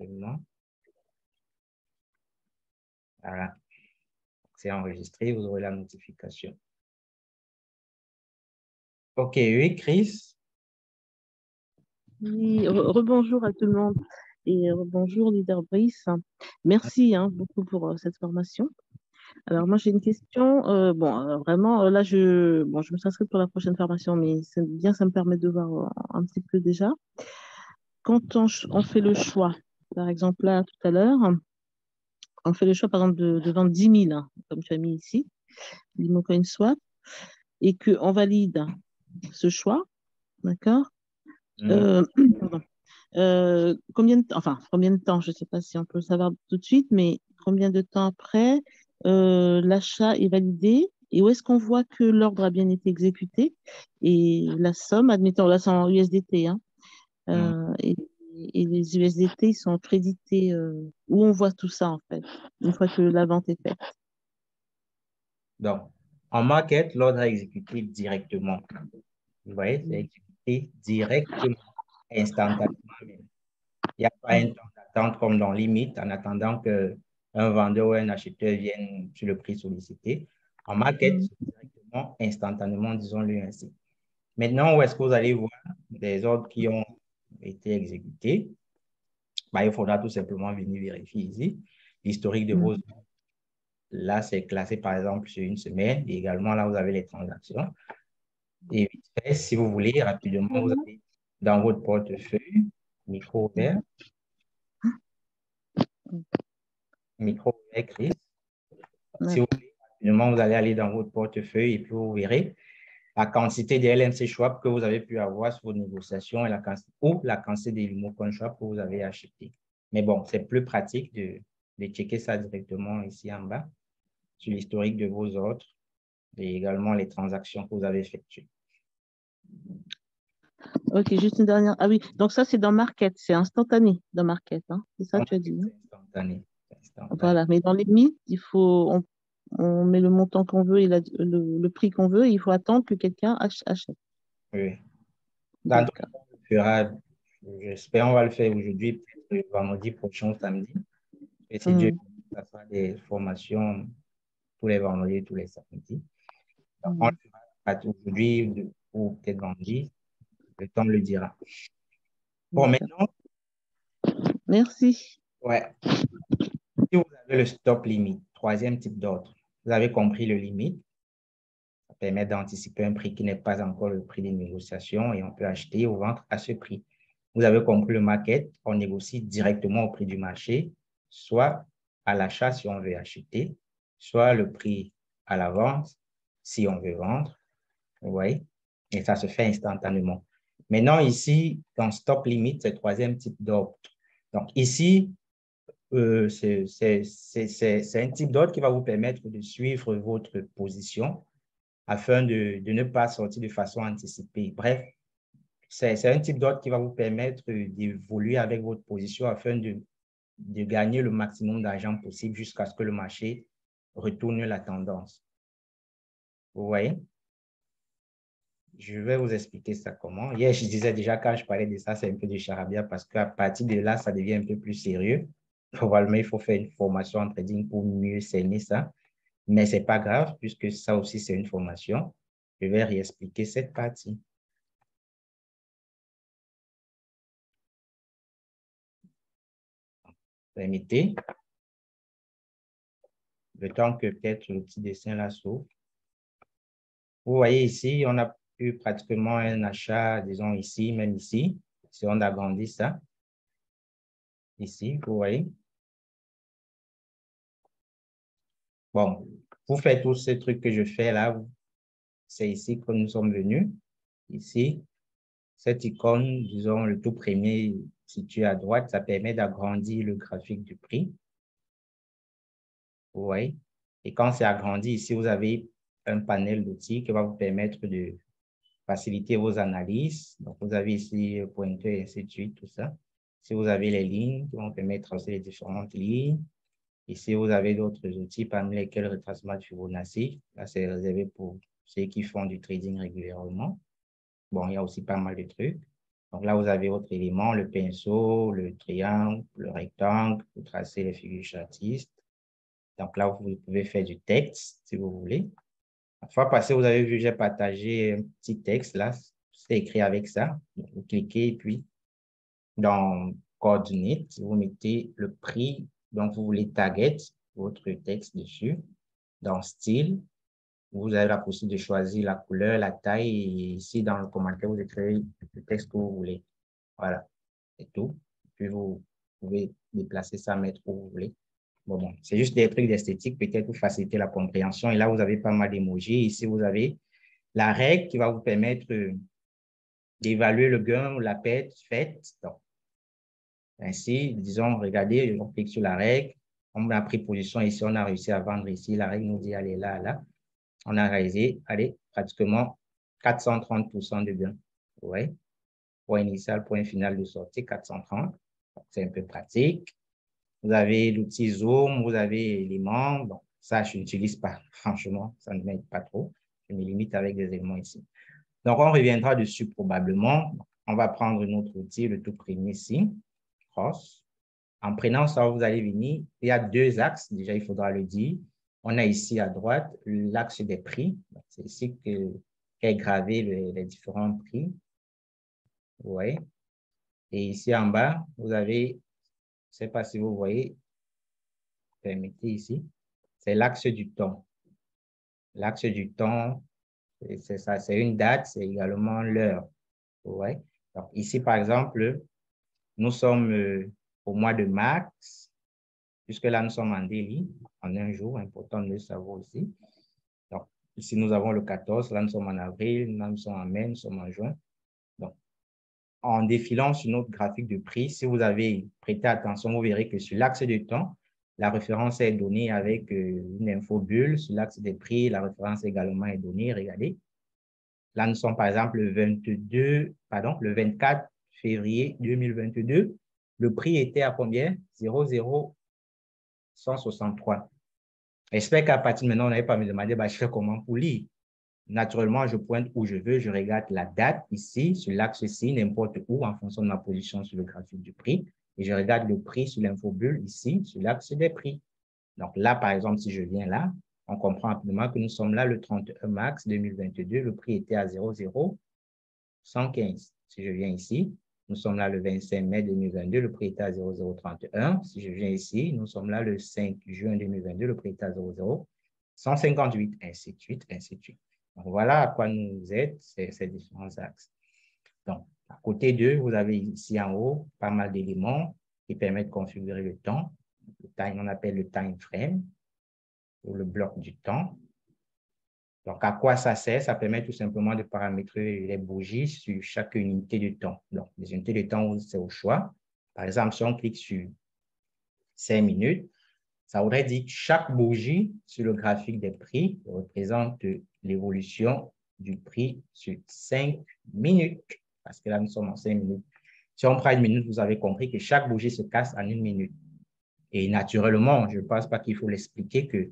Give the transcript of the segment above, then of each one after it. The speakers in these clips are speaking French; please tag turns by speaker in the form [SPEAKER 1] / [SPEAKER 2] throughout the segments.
[SPEAKER 1] directement. Voilà. C'est enregistré, vous aurez la notification. OK, oui, Chris.
[SPEAKER 2] Oui, rebonjour à tout le monde et bonjour Leader Brice. Merci beaucoup pour cette formation. Alors moi j'ai une question. Vraiment là je me suis inscrite pour la prochaine formation, mais c'est bien, ça me permet de voir un petit peu déjà. Quand on fait le choix, par exemple là tout à l'heure, on fait le choix par exemple de vendre 10 000, comme tu as mis ici, l'Imocoin Swap, et qu'on valide ce choix, d'accord? Pardon. Combien de temps, je ne sais pas si on peut le savoir tout de suite, mais combien de temps après l'achat est validé et où est-ce qu'on voit que l'ordre a bien été exécuté et la somme, admettons, là c'est en USDT, et les USDT ils sont crédités, où on voit tout ça en fait, une fois que la vente est faite.
[SPEAKER 1] Donc, en market, l'ordre est exécuté directement. Vous voyez, c'est exécuté directement, instantanément. Il n'y a pas un temps d'attente comme dans Limite, en attendant qu'un vendeur ou un acheteur vienne sur le prix sollicité. En market, c'est directement, instantanément, disons-le ainsi. Maintenant, où est-ce que vous allez voir des ordres qui ont été exécutés? Il faudra tout simplement venir vérifier ici l'historique de vos ordres. Là, c'est classé par exemple sur une semaine. Et également, là, vous avez les transactions. Et vite fait, si vous voulez, rapidement, vous allez dans votre portefeuille, micro ouvert, Chris. Si vous voulez, rapidement, vous allez aller dans votre portefeuille et puis vous verrez la quantité de LMC Schwab que vous avez pu avoir sur vos négociations et la quantité de Limocoin Schwab que vous avez acheté. Mais bon, c'est plus pratique de checker ça directement ici en bas sur l'historique de vos ordres et également les transactions que vous avez effectuées.
[SPEAKER 2] Ok, juste une dernière. Ah oui, donc ça c'est dans Market, c'est instantané dans Market, c'est ça que tu as dit,
[SPEAKER 1] C'est instantané.
[SPEAKER 2] Voilà, mais dans les mythes, on met le montant qu'on veut et le prix qu'on veut, et il faut attendre que quelqu'un achète.
[SPEAKER 1] Oui. Dans
[SPEAKER 2] D'accord.
[SPEAKER 1] j'espère on va le faire aujourd'hui, peut-être vendredi prochain, samedi. Et si Dieu, ça sera des formations tous les vendredis, tous les samedis. Donc, on le fera aujourd'hui ou peut-être vendredi, le temps le dira. Bon, maintenant,
[SPEAKER 2] Merci.
[SPEAKER 1] ouais, si vous avez le stop limite, troisième type d'ordre, vous avez compris le limite, ça permet d'anticiper un prix qui n'est pas encore le prix des négociations et on peut acheter ou vendre à ce prix. Vous avez compris le market, on négocie directement au prix du marché, soit à l'achat si on veut acheter, soit le prix à la vente si on veut vendre. Vous voyez? Et ça se fait instantanément. Maintenant, ici, dans Stop Limit, c'est le troisième type d'ordre. Donc, ici, c'est un type d'ordre qui va vous permettre de suivre votre position afin de ne pas sortir de façon anticipée. Bref, c'est un type d'ordre qui va vous permettre d'évoluer avec votre position afin de gagner le maximum d'argent possible jusqu'à ce que le marché retourne la tendance. Vous voyez? Je vais vous expliquer ça comment. Hier, je disais déjà quand je parlais de ça, c'est un peu de charabia parce qu'à partir de là, ça devient un peu plus sérieux. Probablement, il faut faire une formation en trading pour mieux cerner ça. Mais ce n'est pas grave puisque ça aussi, c'est une formation. Je vais réexpliquer cette partie. Permettez. Le temps que peut-être le petit dessin là s'ouvre. Vous voyez ici, on a eu pratiquement un achat, disons ici, même ici. Si on agrandit ça, ici, vous voyez. Bon, vous faites tous ces trucs que je fais là. C'est ici que nous sommes venus. Ici, cette icône, disons, le tout premier situé à droite, ça permet d'agrandir le graphique du prix. Vous voyez? Et quand c'est agrandi, ici, vous avez un panel d'outils qui va vous permettre de faciliter vos analyses. Donc, vous avez ici pointeur et ainsi de suite, tout ça. Si vous avez les lignes qui vont permettre de tracer les différentes lignes. Ici, vous avez d'autres outils parmi lesquels le retracement de Fibonacci. Là, c'est réservé pour ceux qui font du trading régulièrement. Bon, il y a aussi pas mal de trucs. Donc là, vous avez votre élément, le pinceau, le triangle, le rectangle, vous tracez les figures chartistes. Donc là, vous pouvez faire du texte si vous voulez. La fois passée, vous avez vu, j'ai partagé un petit texte là, c'est écrit avec ça. Vous cliquez et puis dans coordonnées, vous mettez le prix, donc vous voulez target votre texte dessus. Dans style, vous avez la possibilité de choisir la couleur, la taille et ici dans le commentaire, vous écrivez le texte que vous voulez. Voilà, c'est tout. Puis vous pouvez déplacer ça, mettre où vous voulez. Bon, c'est juste des trucs d'esthétique, peut-être pour faciliter la compréhension. Et là, vous avez pas mal d'émojis. Ici, vous avez la règle qui va vous permettre d'évaluer le gain ou la perte faite. Donc, ainsi, disons, regardez, on clique sur la règle. On a pris position ici, on a réussi à vendre ici. La règle nous dit, allez là, là. On a réalisé, allez, pratiquement 430% de gain. Ouais. Point initial, point final de sortie, 430. C'est un peu pratique. Vous avez l'outil Zoom, vous avez éléments. Bon, ça, je n'utilise pas. Franchement, ça ne m'aide pas trop. Je me limite avec des éléments ici. Donc, on reviendra dessus probablement. On va prendre notre outil, le tout premier ici, cross. En prenant ça, vous allez venir. Il y a deux axes, déjà, il faudra le dire. On a ici à droite l'axe des prix. C'est ici qu'est gravé les différents prix. Vous voyez? Et ici en bas, vous avez, je ne sais pas si vous voyez, permettez ici, c'est l'axe du temps. L'axe du temps, c'est ça, c'est une date, c'est également l'heure. Ouais. Donc, ici, par exemple, nous sommes au mois de mars, puisque là, nous sommes en délit, en un jour, important de le savoir aussi. Donc, ici, nous avons le 14, là, nous sommes en avril, là, nous sommes en mai, nous sommes en juin. Donc, en défilant sur notre graphique de prix, si vous avez prêté attention, vous verrez que sur l'axe de temps, la référence est donnée avec une info bulle. Sur l'axe des prix, la référence également est donnée. Regardez. Là, nous sommes par exemple le 24 février 2022. Le prix était à combien? 0,0163. J'espère qu'à partir de maintenant, on n'avait pas me demander, je fais comment pour lire. Naturellement, je pointe où je veux, je regarde la date ici, sur l'axe-ci, n'importe où, en fonction de ma position sur le graphique du prix. Et je regarde le prix sur l'infobulle ici, sur l'axe des prix. Donc là, par exemple, si je viens là, on comprend rapidement que nous sommes là le 31 mars 2022, le prix était à 0,0115. Si je viens ici, nous sommes là le 25 mai 2022, le prix était à 0,031. Si je viens ici, nous sommes là le 5 juin 2022, le prix était à 0,158, ainsi de suite, ainsi de suite. Donc, voilà à quoi nous aident ces différents axes. Donc, à côté d'eux, vous avez ici en haut pas mal d'éléments qui permettent de configurer le temps. On appelle le time frame, ou le bloc du temps. Donc, à quoi ça sert? Ça permet tout simplement de paramétrer les bougies sur chaque unité de temps. Donc, les unités de temps, c'est au choix. Par exemple, si on clique sur 5 minutes, ça voudrait dire que chaque bougie sur le graphique des prix représente l'évolution du prix sur 5 minutes. Parce que là, nous sommes en 5 minutes. Si on prend une minute, vous avez compris que chaque bougie se casse en une minute. Et naturellement, je ne pense pas qu'il faut l'expliquer que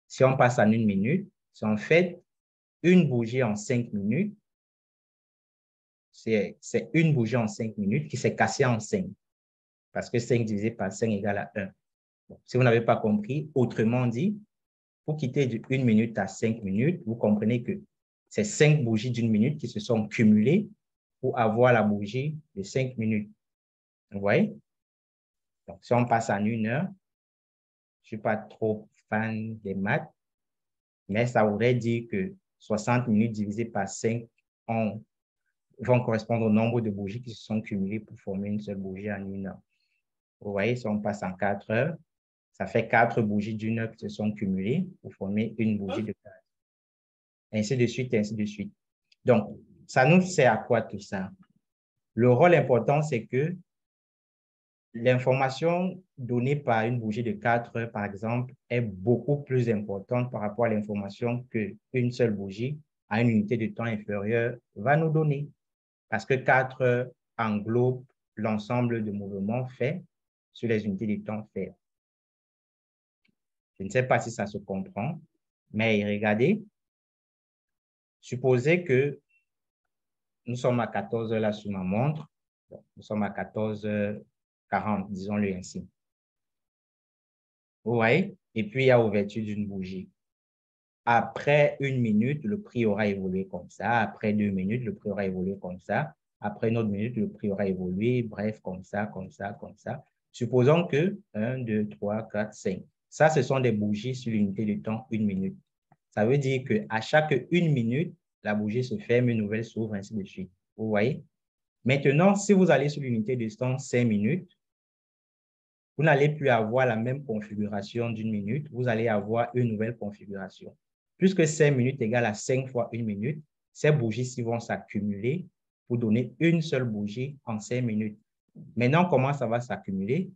[SPEAKER 1] si on passe en une minute, si on fait une bougie en 5 minutes, c'est une bougie en 5 minutes qui s'est cassée en 5. Parce que 5 divisé par 5 égale à 1. Bon, si vous n'avez pas compris, autrement dit, pour quitter d'une minute à 5 minutes, vous comprenez que c'est 5 bougies d'une minute qui se sont cumulées pour avoir la bougie de 5 minutes. Vous voyez? Donc, si on passe en 1 heure, je ne suis pas trop fan des maths, mais ça voudrait dire que 60 minutes divisé par 5 vont correspondre au nombre de bougies qui se sont cumulées pour former une seule bougie en 1 heure. Vous voyez, si on passe en 4 heures, ça fait 4 bougies d'une heure qui se sont cumulées pour former une bougie de 4. Ainsi de suite, ainsi de suite. Donc, ça nous sert à quoi tout ça? Le rôle important, c'est que l'information donnée par une bougie de 4 heures, par exemple, est beaucoup plus importante par rapport à l'information qu'une seule bougie à une unité de temps inférieure va nous donner. Parce que 4 heures englobe l'ensemble de mouvements faits sur les unités de temps faits. Je ne sais pas si ça se comprend, mais regardez, supposez que nous sommes à 14 heures là sur ma montre Donc, nous sommes à 14h40, disons-le ainsi. Vous voyez? Et puis, il y a ouverture d'une bougie. Après 1 minute, le prix aura évolué comme ça. Après 2 minutes, le prix aura évolué comme ça. Après une autre minute, le prix aura évolué. Bref, comme ça, comme ça, comme ça. Supposons que 1, 2, 3, 4, 5. Ça, ce sont des bougies sur l'unité de temps 1 minute. Ça veut dire qu'à chaque 1 minute, la bougie se ferme, une nouvelle s'ouvre, ainsi de suite. Vous voyez? Maintenant, si vous allez sur l'unité de temps 5 minutes, vous n'allez plus avoir la même configuration d'1 minute. Vous allez avoir une nouvelle configuration. Puisque 5 minutes égale à 5 fois 1 minute, ces bougies-ci vont s'accumuler pour donner une seule bougie en 5 minutes. Maintenant, comment ça va s'accumuler?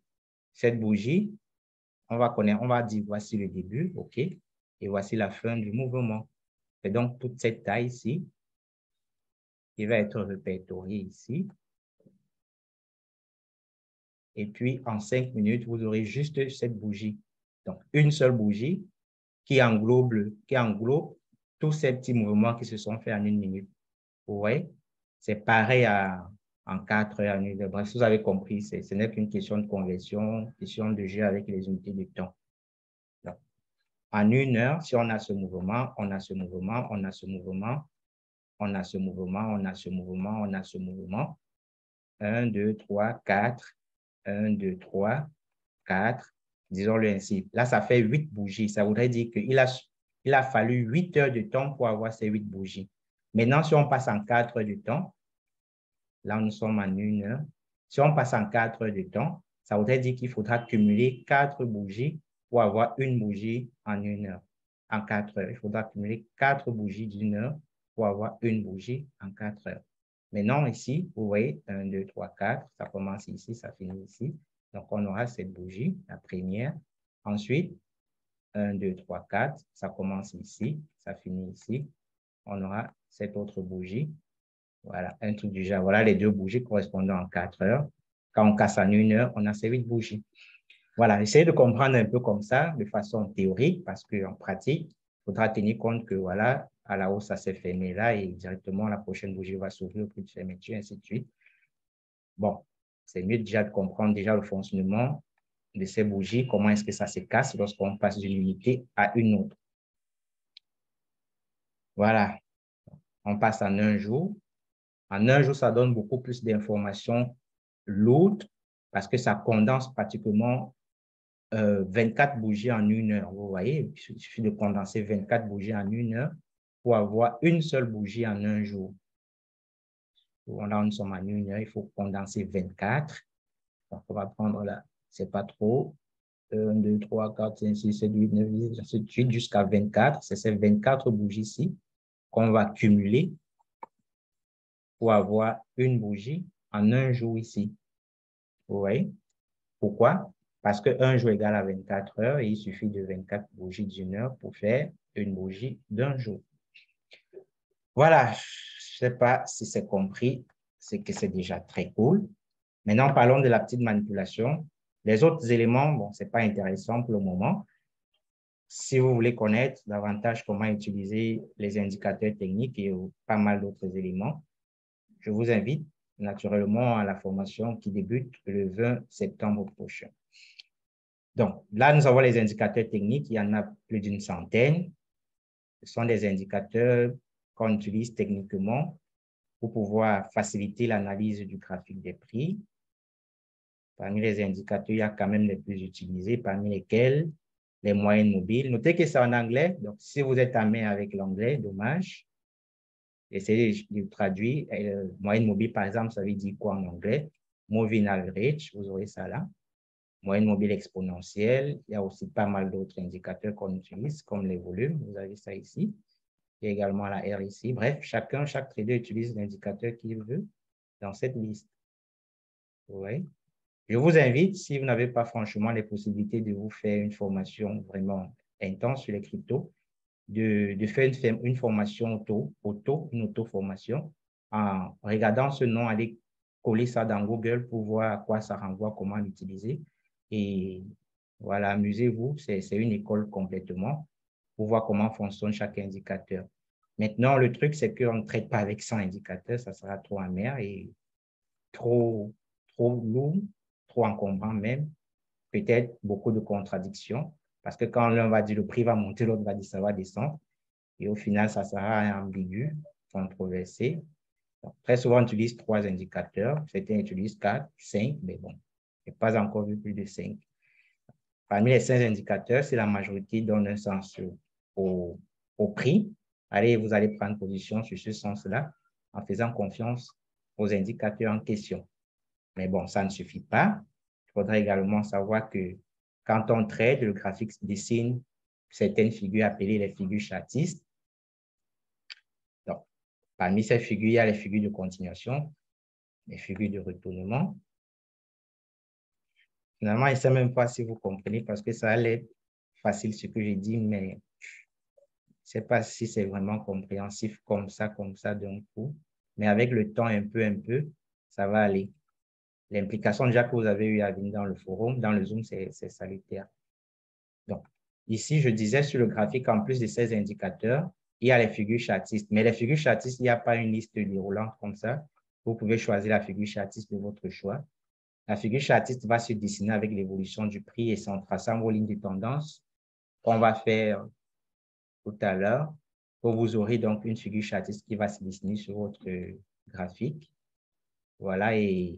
[SPEAKER 1] Cette bougie, on va dire voici le début, OK, et voici la fin du mouvement. Et donc, toute cette taille ici, qui va être répertoriée ici. Et puis, en 5 minutes, vous aurez juste cette bougie. Donc, une seule bougie qui englobe tous ces petits mouvements qui se sont faits en 1 minute. Vous voyez? C'est pareil en 4 heures. Bref, vous avez compris, ce n'est qu'une question de conversion, question de jeu avec les unités de temps. Donc, en 1 heure, si on a ce mouvement, on a ce mouvement, on a ce mouvement, on a ce mouvement, on a ce mouvement, on a ce mouvement. 1, 2, 3, 4. 1, 2, 3, 4. Disons-le ainsi. Là, ça fait 8 bougies. Ça voudrait dire qu'il a fallu 8 heures de temps pour avoir ces 8 bougies. Maintenant, si on passe en 4 heures de temps, là, nous sommes en 1 heure. Si on passe en 4 heures de temps, ça voudrait dire qu'il faudra cumuler 4 bougies pour avoir une bougie en 1 heure. En 4 heures, il faudra cumuler 4 bougies d'1 heure pour avoir une bougie en 4 heures. Maintenant, ici, vous voyez, 1, 2, 3, 4, ça commence ici, ça finit ici. Donc, on aura cette bougie, la première. Ensuite, 1, 2, 3, 4, ça commence ici, ça finit ici. On aura cette autre bougie. Voilà, un truc du genre. Voilà les 2 bougies correspondant en 4 heures. Quand on casse en 1 heure, on a ces 8 bougies. Voilà, essayez de comprendre un peu comme ça, de façon théorique, parce qu'en pratique, il faudra tenir compte que, voilà, à la hausse, ça s'est fermé là, et directement, la prochaine bougie va s'ouvrir au plus de fermeture, ainsi de suite. Bon, c'est mieux déjà de comprendre déjà le fonctionnement de ces bougies, comment est-ce que ça se casse lorsqu'on passe d'une unité à une autre. Voilà, on passe en 1 jour. En 1 jour, ça donne beaucoup plus d'informations lourdes parce que ça condense pratiquement 24 bougies en 1 heure. Vous voyez, il suffit de condenser 24 bougies en 1 heure pour avoir une seule bougie en 1 jour. Là, nous sommes en 1 heure, il faut condenser 24. Donc, on va prendre là, c'est pas trop. 1, 2, 3, 4, 5, 6, 7, 8, 9, 10, ainsi de suite, jusqu'à 24. C'est ces 24 bougies-ci qu'on va cumuler pour avoir une bougie en 1 jour ici. Vous voyez? Pourquoi? Parce que 1 jour égale à 24 heures et il suffit de 24 bougies d'1 heure pour faire une bougie d'1 jour. Voilà, je ne sais pas si c'est compris, c'est que c'est déjà très cool. Maintenant, parlons de la petite manipulation. Les autres éléments, bon, ce n'est pas intéressant pour le moment. Si vous voulez connaître davantage comment utiliser les indicateurs techniques et pas mal d'autres éléments, je vous invite naturellement à la formation qui débute le 20 septembre prochain. Donc, là, nous avons les indicateurs techniques. Il y en a plus d'une centaine. Ce sont des indicateurs qu'on utilise techniquement pour pouvoir faciliter l'analyse du graphique des prix. Parmi les indicateurs, il y a quand même les plus utilisés, parmi lesquels les moyennes mobiles. Notez que c'est en anglais. Donc, si vous êtes en main avec l'anglais, dommage. Essayez de traduire. Moyenne mobile, par exemple, ça veut dire quoi en anglais? Moving average, vous aurez ça là. Moyenne mobile exponentielle. Il y a aussi pas mal d'autres indicateurs qu'on utilise, comme les volumes. Vous avez ça ici. Il y a également la R ici. Bref, chaque trader utilise l'indicateur qu'il veut dans cette liste. Vous voyez? Je vous invite, si vous n'avez pas franchement les possibilités de vous faire une formation vraiment intense sur les cryptos, de faire une formation une auto-formation, en regardant ce nom, aller coller ça dans Google pour voir à quoi ça renvoie, comment l'utiliser. Et voilà, amusez-vous, c'est une école complètement pour voir comment fonctionne chaque indicateur. Maintenant, le truc, c'est qu'on ne traite pas avec 100 indicateurs, ça sera trop amer et trop, trop lourd, trop encombrant même, peut-être beaucoup de contradictions, parce que quand l'un va dire le prix va monter, l'autre va dire ça va descendre, et au final, ça sera ambigu, controversé. Donc, très souvent, on utilise 3 indicateurs, certains utilisent 4, 5, mais bon, je n'ai pas encore vu plus de 5. Parmi les 5 indicateurs, si la majorité donne un sens au, au prix, allez, vous allez prendre position sur ce sens-là en faisant confiance aux indicateurs en question. Mais bon, ça ne suffit pas. Il faudrait également savoir que quand on trade, le graphique dessine certaines figures appelées les figures chartistes. Donc, parmi ces figures, il y a les figures de continuation, les figures de retournement. Finalement, je ne sais même pas si vous comprenez parce que ça allait facile ce que j'ai dit, mais je ne sais pas si c'est vraiment compréhensif comme ça d'un coup. Mais avec le temps, un peu, ça va aller. L'implication déjà que vous avez eu à venir dans le forum, dans le Zoom, c'est salutaire. Donc, ici, je disais sur le graphique, en plus de ces indicateurs, il y a les figures chartistes. Mais les figures chartistes, il n'y a pas une liste déroulante comme ça. Vous pouvez choisir la figure chartiste de votre choix. La figure chartiste va se dessiner avec l'évolution du prix et en traçant vos lignes de tendance qu'on va faire tout à l'heure. Vous aurez donc une figure chartiste qui va se dessiner sur votre graphique. Voilà, et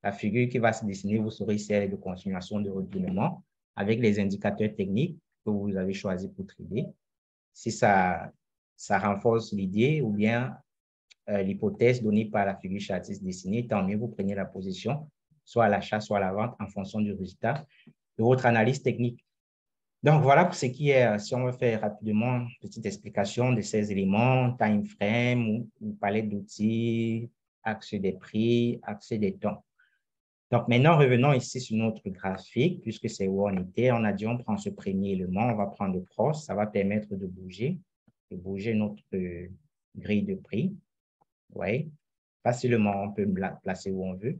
[SPEAKER 1] la figure qui va se dessiner, vous saurez celle de continuation de retournement avec les indicateurs techniques que vous avez choisis pour trader. Si ça renforce l'idée ou bien l'hypothèse donnée par la figure chartiste dessinée, tant mieux, vous prenez la position, soit à l'achat, soit à la vente, en fonction du résultat de votre analyse technique. Donc, voilà pour ce qui est, si on veut faire rapidement une petite explication de ces éléments, time frame ou palette d'outils, axe des prix, axe des temps. Donc, maintenant, revenons ici sur notre graphique, puisque c'est où on était. On a dit, on prend ce premier élément, on va prendre le cross, ça va permettre de bouger notre grille de prix. Oui, facilement, on peut placer où on veut.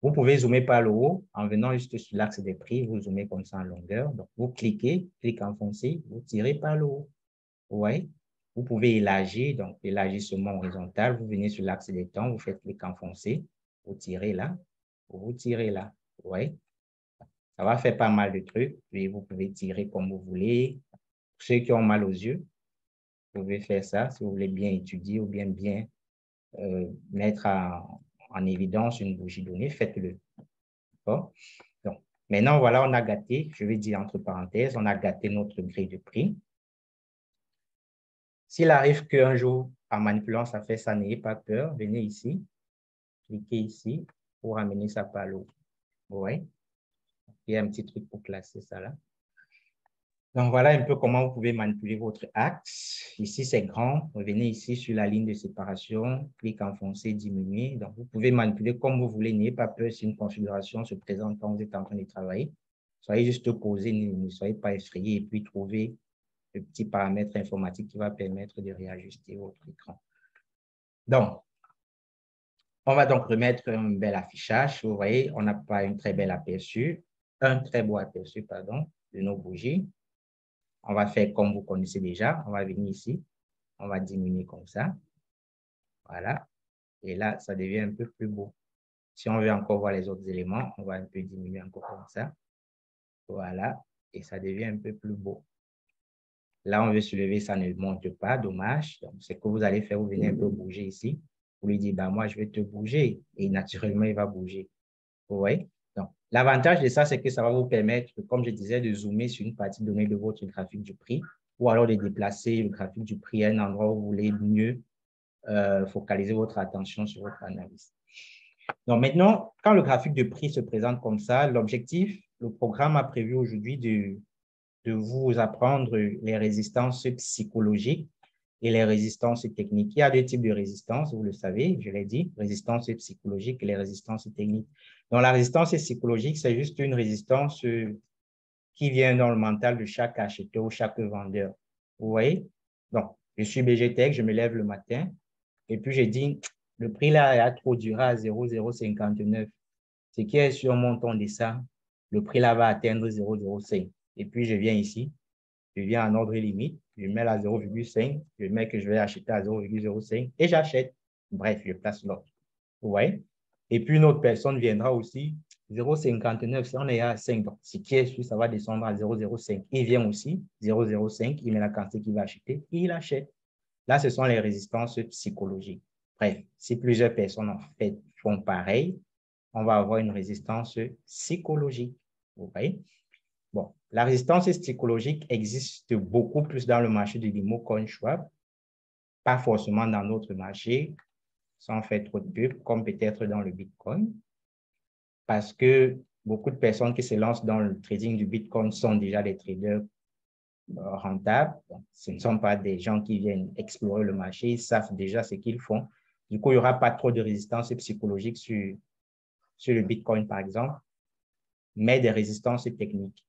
[SPEAKER 1] Vous pouvez zoomer par le haut en venant juste sur l'axe des prix, vous zoomez comme ça en longueur. Donc, vous cliquez, clic enfoncé, vous tirez par le haut. Oui, vous pouvez élargir, donc élargissement horizontal, vous venez sur l'axe des temps, vous faites clic enfoncé, vous tirez là, vous tirez là. Oui, ça va faire pas mal de trucs, puis vous pouvez tirer comme vous voulez. Pour ceux qui ont mal aux yeux, vous pouvez faire ça si vous voulez bien étudier ou bien mettre en évidence une bougie donnée, faites-le. D'accord? Donc, maintenant, voilà, on a gâté, je vais dire entre parenthèses, on a gâté notre grille de prix. S'il arrive qu'un jour, en manipulant ça fait ça, n'ayez pas peur, venez ici, cliquez ici pour amener ça par l'eau. Oui, il y a un petit truc pour classer ça là. Donc, voilà un peu comment vous pouvez manipuler votre axe. Ici, c'est grand. Revenez ici sur la ligne de séparation. Clic enfoncé, diminuer. Donc, vous pouvez manipuler comme vous voulez. N'ayez pas peur si une configuration se présente quand vous êtes en train de travailler. Soyez juste posé, ne soyez pas effrayé et puis trouvez le petit paramètre informatique qui va permettre de réajuster votre écran. Donc, on va donc remettre un bel affichage. Vous voyez, on n'a pas un très bel aperçu, pardon, de nos bougies. On va faire comme vous connaissez déjà. On va venir ici. On va diminuer comme ça. Voilà. Et là, ça devient un peu plus beau. Si on veut encore voir les autres éléments, on va un peu diminuer encore comme ça. Voilà. Et ça devient un peu plus beau. Là, on veut se lever, ça ne monte pas. Dommage. Donc, ce que vous allez faire, vous venez un peu bouger ici. Vous lui dites, bah, moi, je vais te bouger. Et naturellement, il va bouger. Vous voyez? Donc, l'avantage de ça, c'est que ça va vous permettre, comme je disais, de zoomer sur une partie donnée de votre graphique du prix ou alors de déplacer le graphique du prix à un endroit où vous voulez mieux focaliser votre attention sur votre analyse. Donc, maintenant, quand le graphique de prix se présente comme ça, l'objectif, le programme a prévu aujourd'hui de vous apprendre les résistances psychologiques et les résistances techniques. Il y a deux types de résistances, vous le savez, je l'ai dit, résistance psychologique et les résistances techniques. Donc, la résistance psychologique, c'est juste une résistance qui vient dans le mental de chaque acheteur ou chaque vendeur. Vous voyez? Donc, je suis BGTech, je me lève le matin et puis j'ai dit, le prix là a trop duré à 0,059. Ce qui est sur mon ton dessin, le prix là va atteindre 0,05. Et puis, je viens ici, je viens en ordre limite, je mets la 0,5, je mets que je vais acheter à 0,05 et j'achète. Bref, je place l'ordre. Vous voyez? Et puis, une autre personne viendra aussi, 0,59, si on est à 5, donc ce qui est sûr, ça va descendre à 0,05. Il vient aussi, 0,05, il met la quantité qu'il va acheter et il achète. Là, ce sont les résistances psychologiques. Bref, si plusieurs personnes en fait font pareil, on va avoir une résistance psychologique. Vous voyez? Bon, la résistance psychologique existe beaucoup plus dans le marché de l'IMO CoinSwap, pas forcément dans notre marché, sans faire trop de pub, comme peut-être dans le Bitcoin, parce que beaucoup de personnes qui se lancent dans le trading du Bitcoin sont déjà des traders rentables. Donc, ce ne sont pas des gens qui viennent explorer le marché, ils savent déjà ce qu'ils font. Du coup, il n'y aura pas trop de résistance psychologique sur le Bitcoin, par exemple, mais des résistances techniques.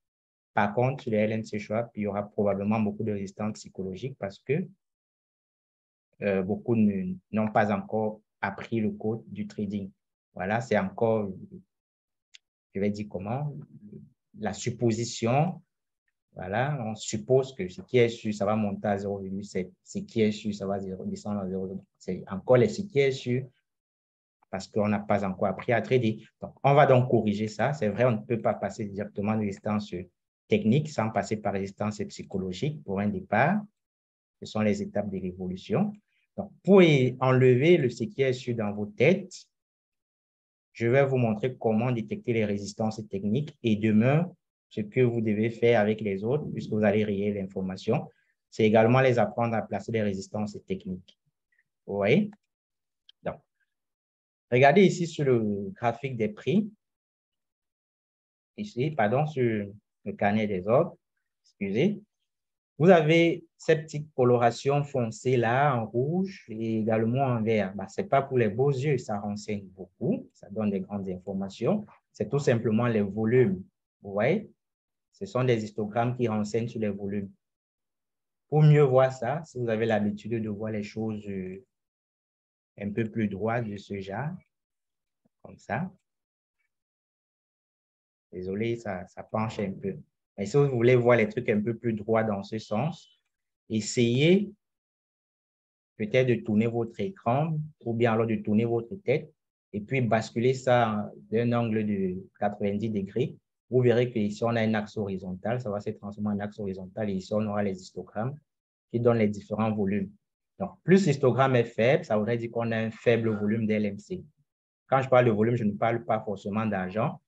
[SPEAKER 1] Par contre, sur les LNC Swap, il y aura probablement beaucoup de résistance psychologique parce que beaucoup n'ont pas encore appris le code du trading. Voilà, c'est encore, je vais dire comment, la supposition. Voilà, on suppose que ce qui est sûr, ça va monter à 0,7. Ce qui est sûr, ça va descendre à 0,7. C'est encore ce qui est sûr parce qu'on n'a pas encore appris à trader. Donc, on va donc corriger ça. C'est vrai, on ne peut pas passer directement de résistance technique sans passer par résistance psychologique pour un départ. Ce sont les étapes de l'évolution. Donc, pour enlever ce qui est sûr dans vos têtes, je vais vous montrer comment détecter les résistances techniques et demain, ce que vous devez faire avec les autres, puisque vous allez rayer l'information, c'est également les apprendre à placer des résistances techniques. Vous voyez? Donc, regardez ici sur le graphique des prix, ici, pardon, sur le carnet des ordres, excusez. Vous avez cette petite coloration foncée là, en rouge et également en vert. Bah, ce n'est pas pour les beaux yeux, ça renseigne beaucoup, ça donne des grandes informations. C'est tout simplement les volumes. Vous voyez? Ce sont des histogrammes qui renseignent sur les volumes. Pour mieux voir ça, si vous avez l'habitude de voir les choses un peu plus droites de ce genre, comme ça. Désolé, ça penche un peu. Mais si vous voulez voir les trucs un peu plus droits dans ce sens, essayez peut-être de tourner votre écran ou bien alors de tourner votre tête et puis basculer ça d'un angle de 90 degrés. Vous verrez qu'ici, on a un axe horizontal, ça va se transformer en axe horizontal et ici, on aura les histogrammes qui donnent les différents volumes. Donc, plus l'histogramme est faible, ça voudrait dire qu'on a un faible volume d'LMC. Quand je parle de volume, je ne parle pas forcément d'argent.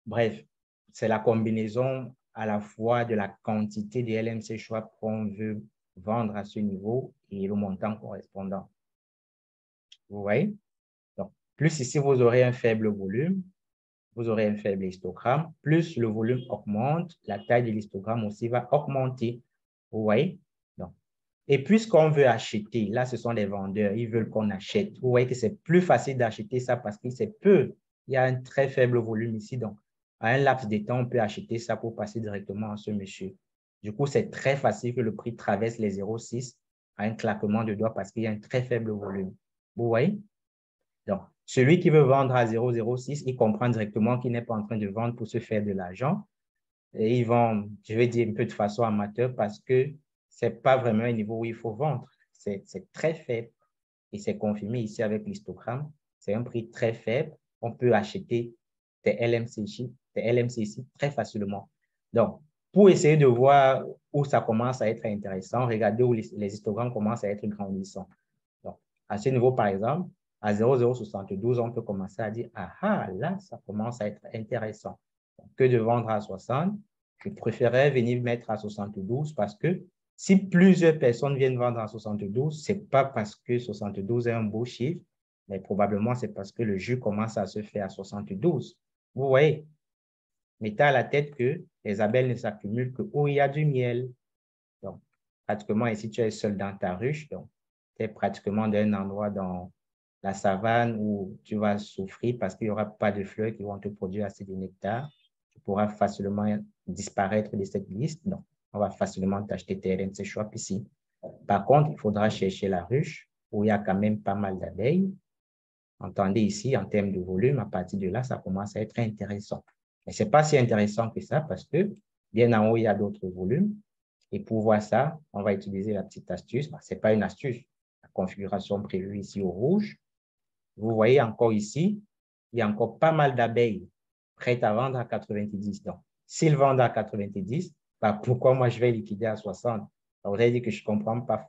[SPEAKER 1] Bref, c'est la combinaison à la fois de la quantité de LMC Schwab qu'on veut vendre à ce niveau et le montant correspondant. Vous voyez? Donc, plus ici, vous aurez un faible volume, vous aurez un faible histogramme, plus le volume augmente, la taille de l'histogramme aussi va augmenter. Vous voyez? Donc, et puisqu'on veut acheter, là, ce sont les vendeurs, ils veulent qu'on achète. Vous voyez que c'est plus facile d'acheter ça parce que c'est peu. Il y a un très faible volume ici. Donc, à un laps de temps, on peut acheter ça pour passer directement à ce monsieur. Du coup, c'est très facile que le prix traverse les 0,6 à un claquement de doigts parce qu'il y a un très faible volume. Vous voyez? Donc, celui qui veut vendre à 0,06, il comprend directement qu'il n'est pas en train de vendre pour se faire de l'argent. Et ils vont, je vais dire un peu de façon amateur parce que ce n'est pas vraiment un niveau où il faut vendre. C'est très faible. Et c'est confirmé ici avec l'histogramme. C'est un prix très faible. On peut acheter des LMC ici très facilement. Donc, pour essayer de voir où ça commence à être intéressant, regardez où les histogrammes commencent à être grandissants. Donc, à ce niveau, par exemple, à 0,072, on peut commencer à dire, ah, là, ça commence à être intéressant. Que de vendre à 60, je préférais venir mettre à 72 parce que si plusieurs personnes viennent vendre à 72, ce n'est pas parce que 72 est un beau chiffre, mais probablement c'est parce que le jus commence à se faire à 72. Vous voyez, mettez à la tête que les abeilles ne s'accumulent que où il y a du miel. Donc, pratiquement ici, tu es seul dans ta ruche, donc tu es pratiquement dans un endroit dans la savane où tu vas souffrir parce qu'il n'y aura pas de fleurs qui vont te produire assez de nectar. Tu pourras facilement disparaître de cette liste. Donc, on va facilement t'acheter tes RNC Shop ici. Par contre, il faudra chercher la ruche où il y a quand même pas mal d'abeilles. Entendez ici, en termes de volume, à partir de là, ça commence à être intéressant. Mais ce n'est pas si intéressant que ça parce que bien en haut, il y a d'autres volumes. Et pour voir ça, on va utiliser la petite astuce. Ce n'est pas une astuce. La configuration prévue ici au rouge, Vous voyez encore ici, il y a encore pas mal d'abeilles prêtes à vendre à 90. Donc, s'ils vendent à 90, bah, pourquoi moi je vais liquider à 60? Ça voudrait dire que je ne comprends pas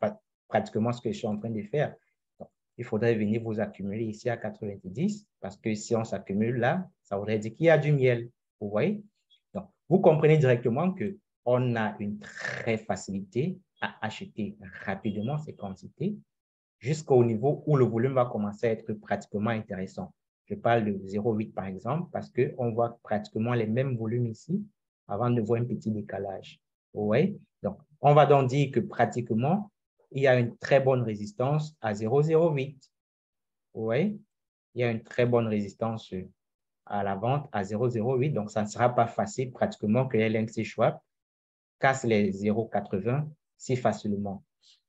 [SPEAKER 1] pratiquement ce que je suis en train de faire. Donc, il faudrait venir vous accumuler ici à 90 parce que si on s'accumule là, ça voudrait dire qu'il y a du miel. Vous voyez? Donc, vous comprenez directement qu'on a une très facilité à acheter rapidement ces quantités jusqu'au niveau où le volume va commencer à être pratiquement intéressant. Je parle de 0,8 par exemple, parce qu'on voit pratiquement les mêmes volumes ici avant de voir un petit décalage. Vous voyez? Donc, on va donc dire que pratiquement, il y a une très bonne résistance à 0,08. Vous voyez? Il y a une très bonne résistance à la vente à 0,08. Donc, ça ne sera pas facile pratiquement que LNC Schwab casse les 0,80 si facilement.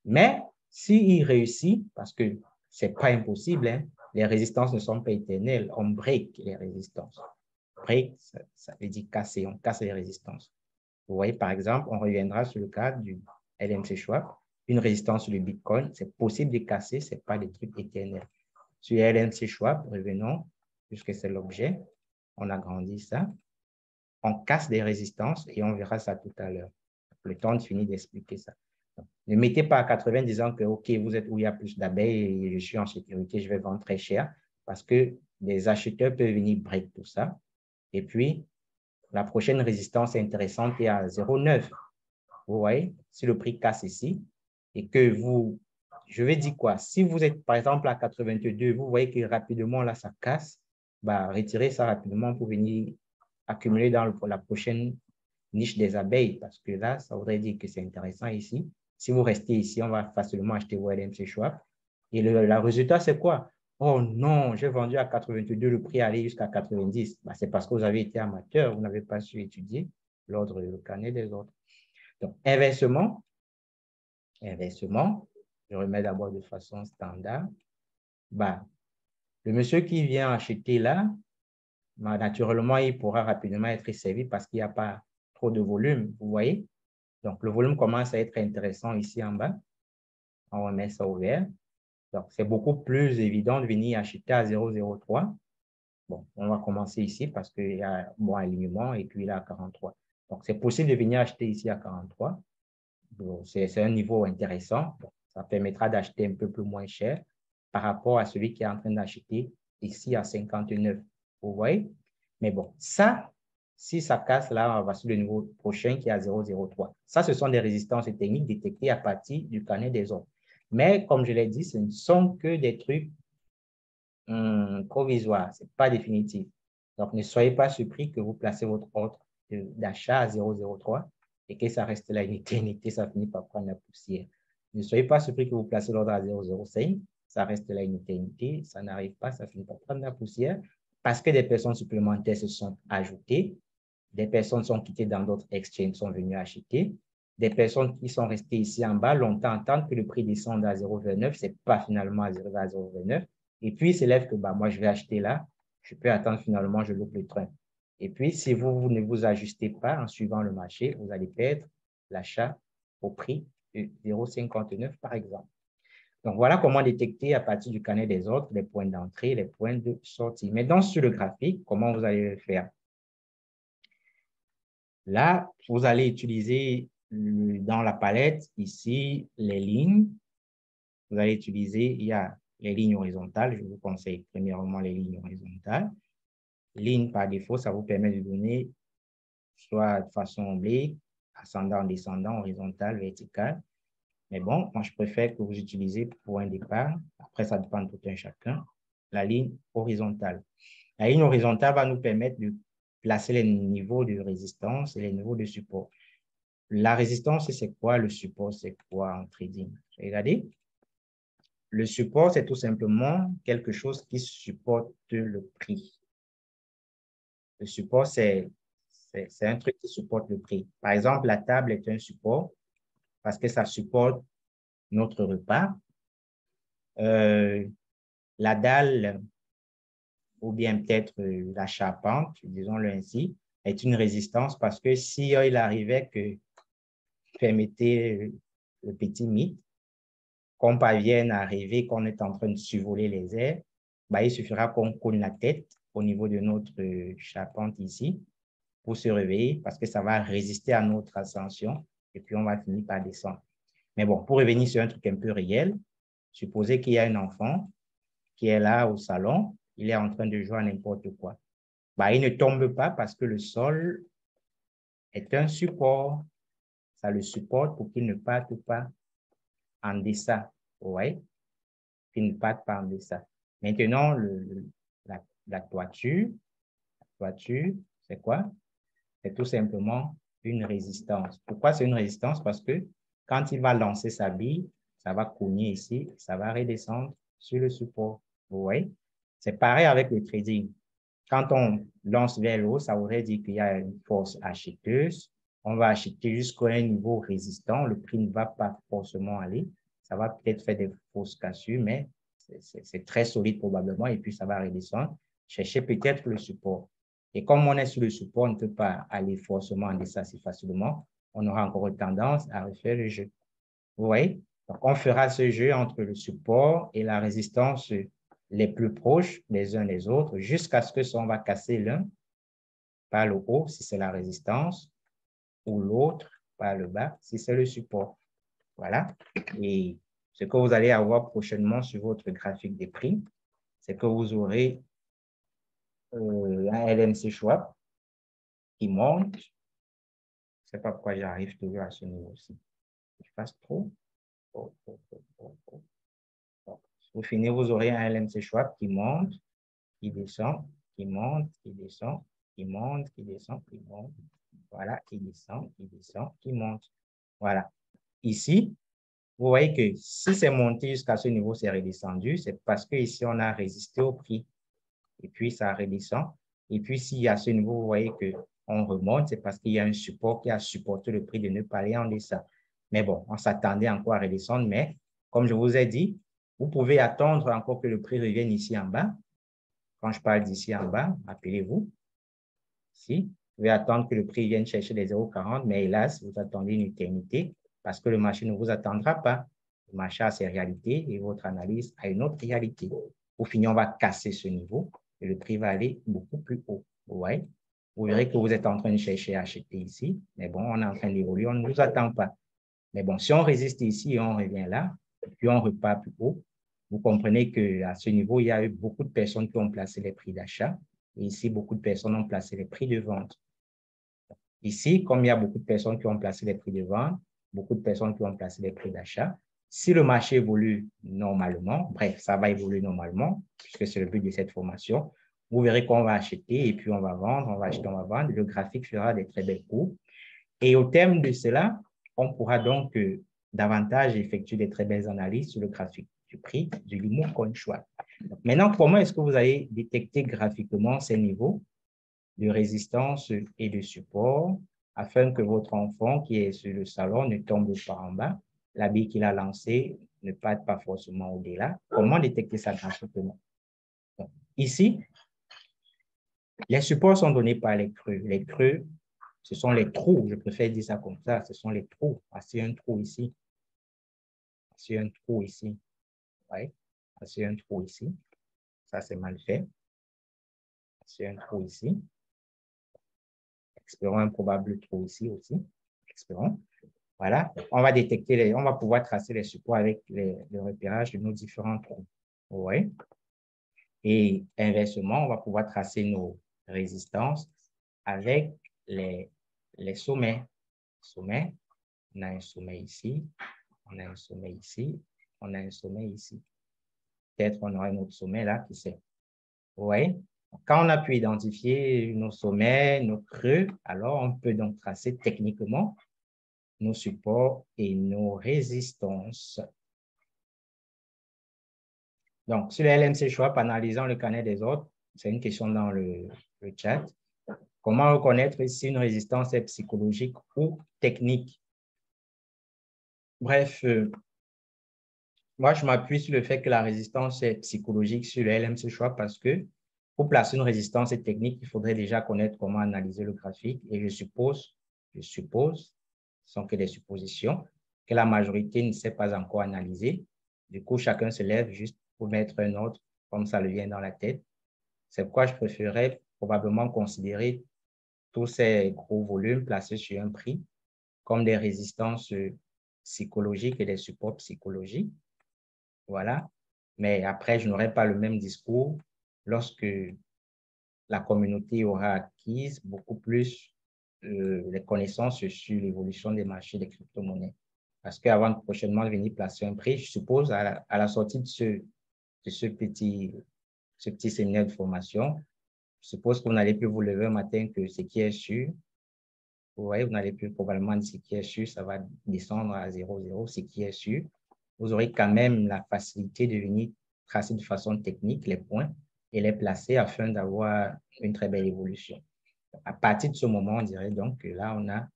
[SPEAKER 1] Mais s'il réussit, parce que ce n'est pas impossible, hein, les résistances ne sont pas éternelles, on break les résistances. Break, ça veut dire casser, on casse les résistances. Vous voyez, par exemple, on reviendra sur le cas du LMC Schwab, une résistance sur le Bitcoin, c'est possible de casser, ce n'est pas des trucs éternels. Sur LMC Schwab, revenons, puisque c'est l'objet, on agrandit ça, on casse des résistances et on verra ça tout à l'heure. Le temps de finir d'expliquer ça. Donc, ne mettez pas à 80 disant que, OK, vous êtes où il y a plus d'abeilles et je suis en sécurité, je vais vendre très cher parce que des acheteurs peuvent venir break tout ça. Et puis, la prochaine résistance intéressante est à 0,9. Vous voyez, si le prix casse ici et que vous, je vais dire quoi, si vous êtes par exemple à 82, vous voyez que rapidement là, ça casse, bah, retirez ça rapidement pour venir accumuler dans la prochaine niche des abeilles, parce que là, ça voudrait dire que c'est intéressant ici. Si vous restez ici, on va facilement acheter vos LMC Schwab. Et le résultat, c'est quoi? Oh non, j'ai vendu à 82, le prix allait jusqu'à 90. Bah, c'est parce que vous avez été amateur, vous n'avez pas su étudier l'ordre le carnet des autres. Donc, inversement, je remets d'abord de façon standard, bah, le monsieur qui vient acheter là, bah, naturellement, il pourra rapidement être servi parce qu'il n'y a pas trop de volume, vous voyez? Donc, le volume commence à être intéressant ici en bas. On remet ça ouvert. Donc, c'est beaucoup plus évident de venir acheter à 0,03. Bon, on va commencer ici parce qu'il y a un bon alignement et puis là à 43. Donc, c'est possible de venir acheter ici à 43. C'est un niveau intéressant. Bon, ça permettra d'acheter un peu plus moins cher par rapport à celui qui est en train d'acheter ici à 59. Vous voyez? Mais bon, ça, si ça casse, là, on va sur le niveau prochain qui est à 0,03. Ça, ce sont des résistances techniques détectées à partir du carnet des ordres. Mais comme je l'ai dit, ce ne sont que des trucs provisoires. Ce n'est pas définitif. Donc, ne soyez pas surpris que vous placez votre ordre d'achat à 0,03 et que ça reste là une éternité, ça finit par prendre la poussière. Ne soyez pas surpris que vous placez l'ordre à 0,05, ça reste là une éternité, ça n'arrive pas, ça finit par prendre la poussière parce que des personnes supplémentaires se sont ajoutées, des personnes sont quittées dans d'autres exchanges, sont venues acheter, des personnes qui sont restées ici en bas longtemps attendent que le prix descende à 0,29, ce n'est pas finalement à 0,29, et puis il s'élève que bah, moi je vais acheter là, je peux attendre finalement, je loupe le train. Et puis, si vous ne vous ajustez pas en suivant le marché, vous allez perdre l'achat au prix de 0,59 par exemple. Donc, voilà comment détecter à partir du carnet des ordres les points d'entrée, les points de sortie. Maintenant, sur le graphique, comment vous allez le faire? Là, vous allez utiliser dans la palette, ici, les lignes. Vous allez utiliser, il y a les lignes horizontales. Je vous conseille premièrement les lignes horizontales. Ligne par défaut, ça vous permet de donner soit de façon oblique, ascendant, descendant, horizontal, vertical. Mais bon, moi, je préfère que vous utilisez pour un départ. Après, ça dépend de tout un chacun. La ligne horizontale. La ligne horizontale va nous permettre de placer les niveaux de résistance et les niveaux de support. La résistance, c'est quoi? Le support, c'est quoi en trading? Regardez. Le support, c'est tout simplement quelque chose qui supporte le prix. Le support, c'est un truc qui supporte le prix. Par exemple, la table est un support parce que ça supporte notre repas. La dalle, ou bien peut-être la charpente, disons-le ainsi, est une résistance parce que si il arrivait que, permettez le petit mythe, qu'on parvienne à arriver qu'on est en train de survoler les airs, bah, il suffira qu'on cogne la tête au niveau de notre charpente ici pour se réveiller parce que ça va résister à notre ascension et puis on va finir par descendre. Mais bon, pour revenir sur un truc un peu réel, supposez qu'il y a un enfant qui est là au salon, il est en train de jouer à n'importe quoi. Bah, il ne tombe pas parce que le sol est un support. Ça le supporte pour qu'il ne parte pas en deçà. Ouais, qu'il ne parte pas en deçà. Maintenant, la toiture, c'est quoi? C'est tout simplement une résistance. Pourquoi c'est une résistance? Parce que quand il va lancer sa bille, ça va cogner ici, ça va redescendre sur le support. Vous voyez? C'est pareil avec le trading. Quand on lance vers le haut, ça voudrait dire qu'il y a une force acheteuse. On va acheter jusqu'à un niveau résistant. Le prix ne va pas forcément aller. Ça va peut-être faire des fausses cassures, mais c'est très solide probablement. Et puis, ça va redescendre. Chercher peut-être le support. Et comme on est sur le support, on ne peut pas aller forcément en deçà si facilement. On aura encore tendance à refaire le jeu. Vous voyez? Donc, on fera ce jeu entre le support et la résistance les plus proches les uns des autres jusqu'à ce que on va casser l'un par le haut si c'est la résistance ou l'autre par le bas si c'est le support. Voilà. Et ce que vous allez avoir prochainement sur votre graphique des prix, c'est que vous aurez un LMC Schwab qui monte. Je ne sais pas pourquoi j'arrive toujours à ce niveau-ci. Je passe trop. Au final, vous aurez un LMC Schwab qui monte, qui descend, qui monte, qui descend, qui monte, qui descend, qui monte. Voilà, qui descend, qui monte. Voilà. Ici, vous voyez que si c'est monté jusqu'à ce niveau, c'est redescendu, c'est parce que ici on a résisté au prix. Et puis, ça redescend. Et puis, s'il y a ce niveau, vous voyez qu'on remonte, c'est parce qu'il y a un support qui a supporté le prix de ne pas aller en deçà. Mais bon, on s'attendait encore à redescendre, mais comme je vous ai dit, vous pouvez attendre encore que le prix revienne ici en bas. Quand je parle d'ici en bas, rappelez-vous, ici, vous pouvez attendre que le prix vienne chercher les 0,40, mais hélas, vous attendez une éternité parce que le marché ne vous attendra pas. Le marché a ses réalités et votre analyse a une autre réalité. Au final, on va casser ce niveau et le prix va aller beaucoup plus haut. Vous voyez? Vous verrez que vous êtes en train de chercher à acheter ici, mais bon, on est en train d'évoluer, on ne vous attend pas. Mais bon, si on résiste ici et on revient là, puis on repart plus haut, vous comprenez qu'à ce niveau, il y a eu beaucoup de personnes qui ont placé les prix d'achat et ici, beaucoup de personnes ont placé les prix de vente. Ici, comme il y a beaucoup de personnes qui ont placé les prix de vente, beaucoup de personnes qui ont placé les prix d'achat, si le marché évolue normalement, bref, ça va évoluer normalement, puisque c'est le but de cette formation, vous verrez qu'on va acheter et puis on va vendre, on va acheter, on va vendre. Le graphique fera des très belles courbes. Et au terme de cela, on pourra donc davantage effectuer des très belles analyses sur le graphique du prix du Limo Coin Schwab. Maintenant, comment est-ce que vous allez détecter graphiquement ces niveaux de résistance et de support afin que votre enfant qui est sur le salon ne tombe pas en bas, la bille qu'il a lancée ne parte pas forcément au-delà? Comment détecter ça graphiquement? Donc, ici, les supports sont donnés par les creux. Les creux, ce sont les trous, je préfère dire ça comme ça, ce sont les trous. Voici un trou ici. Voici un trou ici. Ouais. Voici un trou ici. Ça, c'est mal fait. Voici un trou ici. Espérons un probable trou ici aussi. Espérons. Voilà. On va détecter, on va pouvoir tracer les supports avec le repérage de nos différents trous. Ouais. Et inversement, on va pouvoir tracer nos résistances avec les sommets. Sommets. On a un sommet ici, on a un sommet ici, on a un sommet ici. Peut-être on aura un autre sommet là, qui sait. Vous voyez? Quand on a pu identifier nos sommets, nos creux, alors on peut donc tracer techniquement nos supports et nos résistances. Donc, sur le LMC Schwab, analysant le carnet des autres, c'est une question dans le chat. Comment reconnaître si une résistance est psychologique ou technique? Bref, moi, je m'appuie sur le fait que la résistance est psychologique sur le LMC Schwab parce que pour placer une résistance technique, il faudrait déjà connaître comment analyser le graphique. Et je suppose, ce sont que des suppositions, que la majorité ne sait pas encore analyser. Du coup, chacun se lève juste pour mettre un ordre comme ça le vient dans la tête. C'est pourquoi je préférerais probablement considérer tous ces gros volumes placés sur un prix comme des résistances psychologiques et des supports psychologiques. Voilà. Mais après, je n'aurai pas le même discours lorsque la communauté aura acquis beaucoup plus les connaissances sur l'évolution des marchés des crypto-monnaies. Parce qu'avant de prochainement venir placer un prix, je suppose, à la sortie de ce petit séminaire de formation, je suppose que vous n'allez plus vous lever un matin que ce qui est sûr. Vous voyez, vous n'allez plus probablement dire ce qui est sûr, ça va descendre à 0,0, ce qui est sûr. Vous aurez quand même la facilité de venir tracer de façon technique les points et les placer afin d'avoir une très belle évolution. À partir de ce moment, on dirait donc que là, on a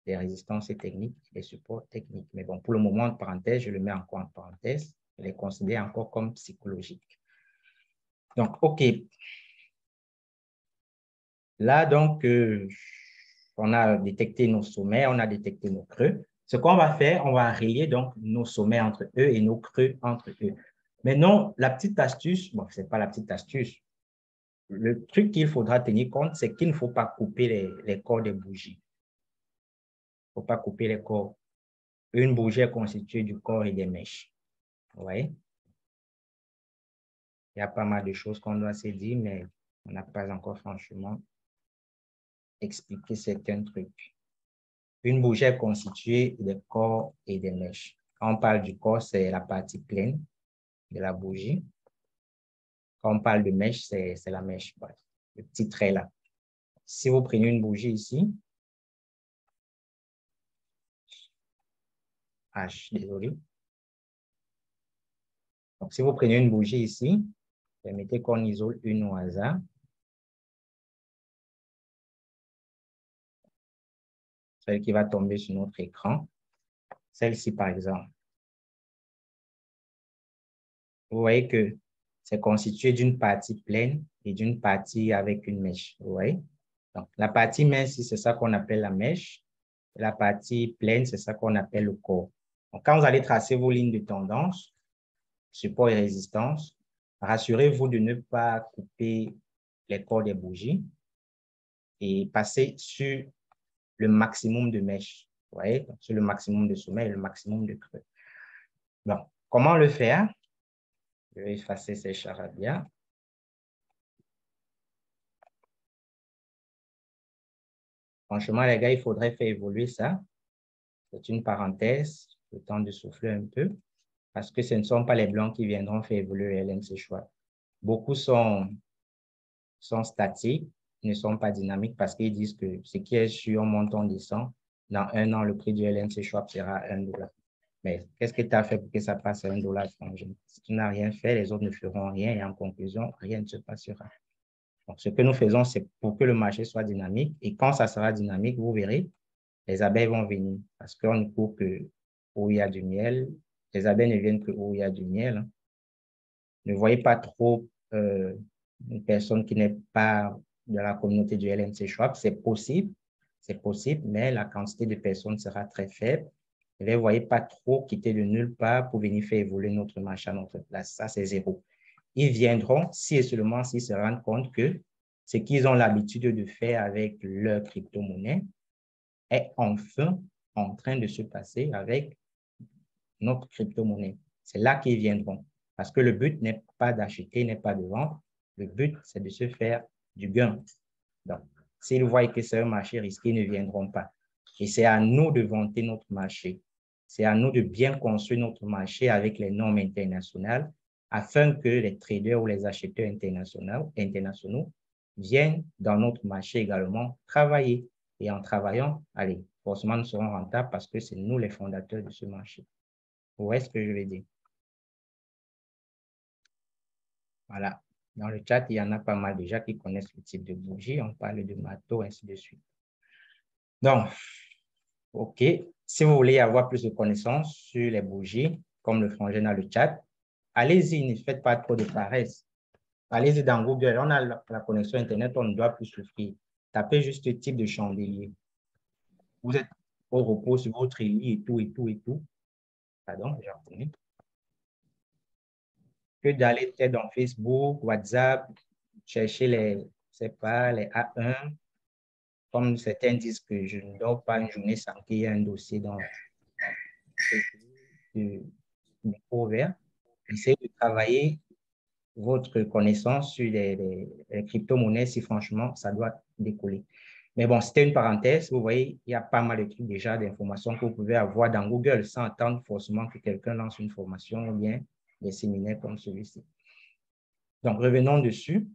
[SPEAKER 1] des résistances techniques, des supports techniques. Mais bon, pour le moment, en parenthèse, je le mets encore en parenthèse. Je les considère encore comme psychologiques. Donc, OK. Là, donc, on a détecté nos sommets, on a détecté nos creux. Ce qu'on va faire, on va relier donc nos sommets entre eux et nos creux entre eux. Mais non, la petite astuce, bon, ce n'est pas la petite astuce. Le truc qu'il faudra tenir compte, c'est qu'il ne faut pas couper les corps des bougies. Il ne faut pas couper les corps. Une bougie est constituée du corps et des mèches. Vous voyez? Il y a pas mal de choses qu'on doit se dire, mais on n'a pas encore franchement expliqué certains trucs. Une bougie est constituée des corps et des mèches. Quand on parle du corps, c'est la partie pleine de la bougie. Quand on parle de mèche, c'est la mèche, le petit trait là. Si vous prenez une bougie ici, désolé. Donc, si vous prenez une bougie ici, permettez qu'on isole une au hasard. Celle qui va tomber sur notre écran. Celle-ci, par exemple. Vous voyez que c'est constitué d'une partie pleine et d'une partie avec une mèche. Vous voyez? Donc, la partie mince, c'est ça qu'on appelle la mèche. La partie pleine, c'est ça qu'on appelle le corps. Donc, quand vous allez tracer vos lignes de tendance, support et résistance, rassurez-vous de ne pas couper les corps des bougies et passer sur le maximum de mèches. Vous voyez? Donc, sur le maximum de sommet et le maximum de creux. Bon, comment le faire? Je vais effacer ces charabia. Franchement, les gars, il faudrait faire évoluer ça. C'est une parenthèse, le temps de souffler un peu, parce que ce ne sont pas les blancs qui viendront faire évoluer LNC choix. Beaucoup sont statiques, ne sont pas dynamiques parce qu'ils disent que ce qui est sûr, on monte, on descend. Dans un an, le prix du LNC Schwab sera $1. Mais qu'est-ce que tu as fait pour que ça passe à $1? Si tu n'as rien fait, les autres ne feront rien et en conclusion, rien ne se passera. Donc, ce que nous faisons, c'est pour que le marché soit dynamique et quand ça sera dynamique, vous verrez, les abeilles vont venir parce qu'on ne court que où il y a du miel. Les abeilles ne viennent que où il y a du miel. Ne voyez pas trop une personne qui n'est pas de la communauté du LNC Schwab. C'est possible, mais la quantité de personnes sera très faible. Ne voyez pas trop quitter de nulle part pour venir faire évoluer notre marché à notre place. Ça, c'est zéro. Ils viendront si et seulement s'ils se rendent compte que ce qu'ils ont l'habitude de faire avec leur crypto-monnaie est enfin en train de se passer avec notre crypto-monnaie. C'est là qu'ils viendront. Parce que le but n'est pas d'acheter, n'est pas de vendre. Le but, c'est de se faire du gain. Donc, s'ils voient que c'est un marché risqué, ils ne viendront pas. Et c'est à nous de vanter notre marché. C'est à nous de bien construire notre marché avec les normes internationales afin que les traders ou les acheteurs internationaux viennent dans notre marché également travailler. Et en travaillant, allez, forcément, nous serons rentables parce que c'est nous les fondateurs de ce marché. Vous voyez ce que je veux dire? Voilà. Dans le chat, il y en a pas mal déjà qui connaissent le type de bougie. On parle de matos, ainsi de suite. Donc, OK. Si vous voulez avoir plus de connaissances sur les bougies, comme le frangin dans le chat, allez-y, ne faites pas trop de paresse. Allez-y dans Google. On a la connexion Internet, on ne doit plus souffrir. Tapez juste le type de chandelier. Vous êtes au repos sur votre lit et tout, et tout, et tout. Pardon, j'ai retenu. que d'aller peut-être dans Facebook, WhatsApp, chercher les, je sais pas, les A1, comme certains disent que je ne dors pas une journée sans qu'il y ait un dossier dans le micro ouvert. Essayez de travailler votre connaissance sur les crypto-monnaies si franchement ça doit décoller. Mais bon, c'était une parenthèse. Vous voyez, il y a pas mal de trucs déjà, d'informations que vous pouvez avoir dans Google sans attendre forcément que quelqu'un lance une formation ou bien des séminaires comme celui-ci. Donc, revenons dessus.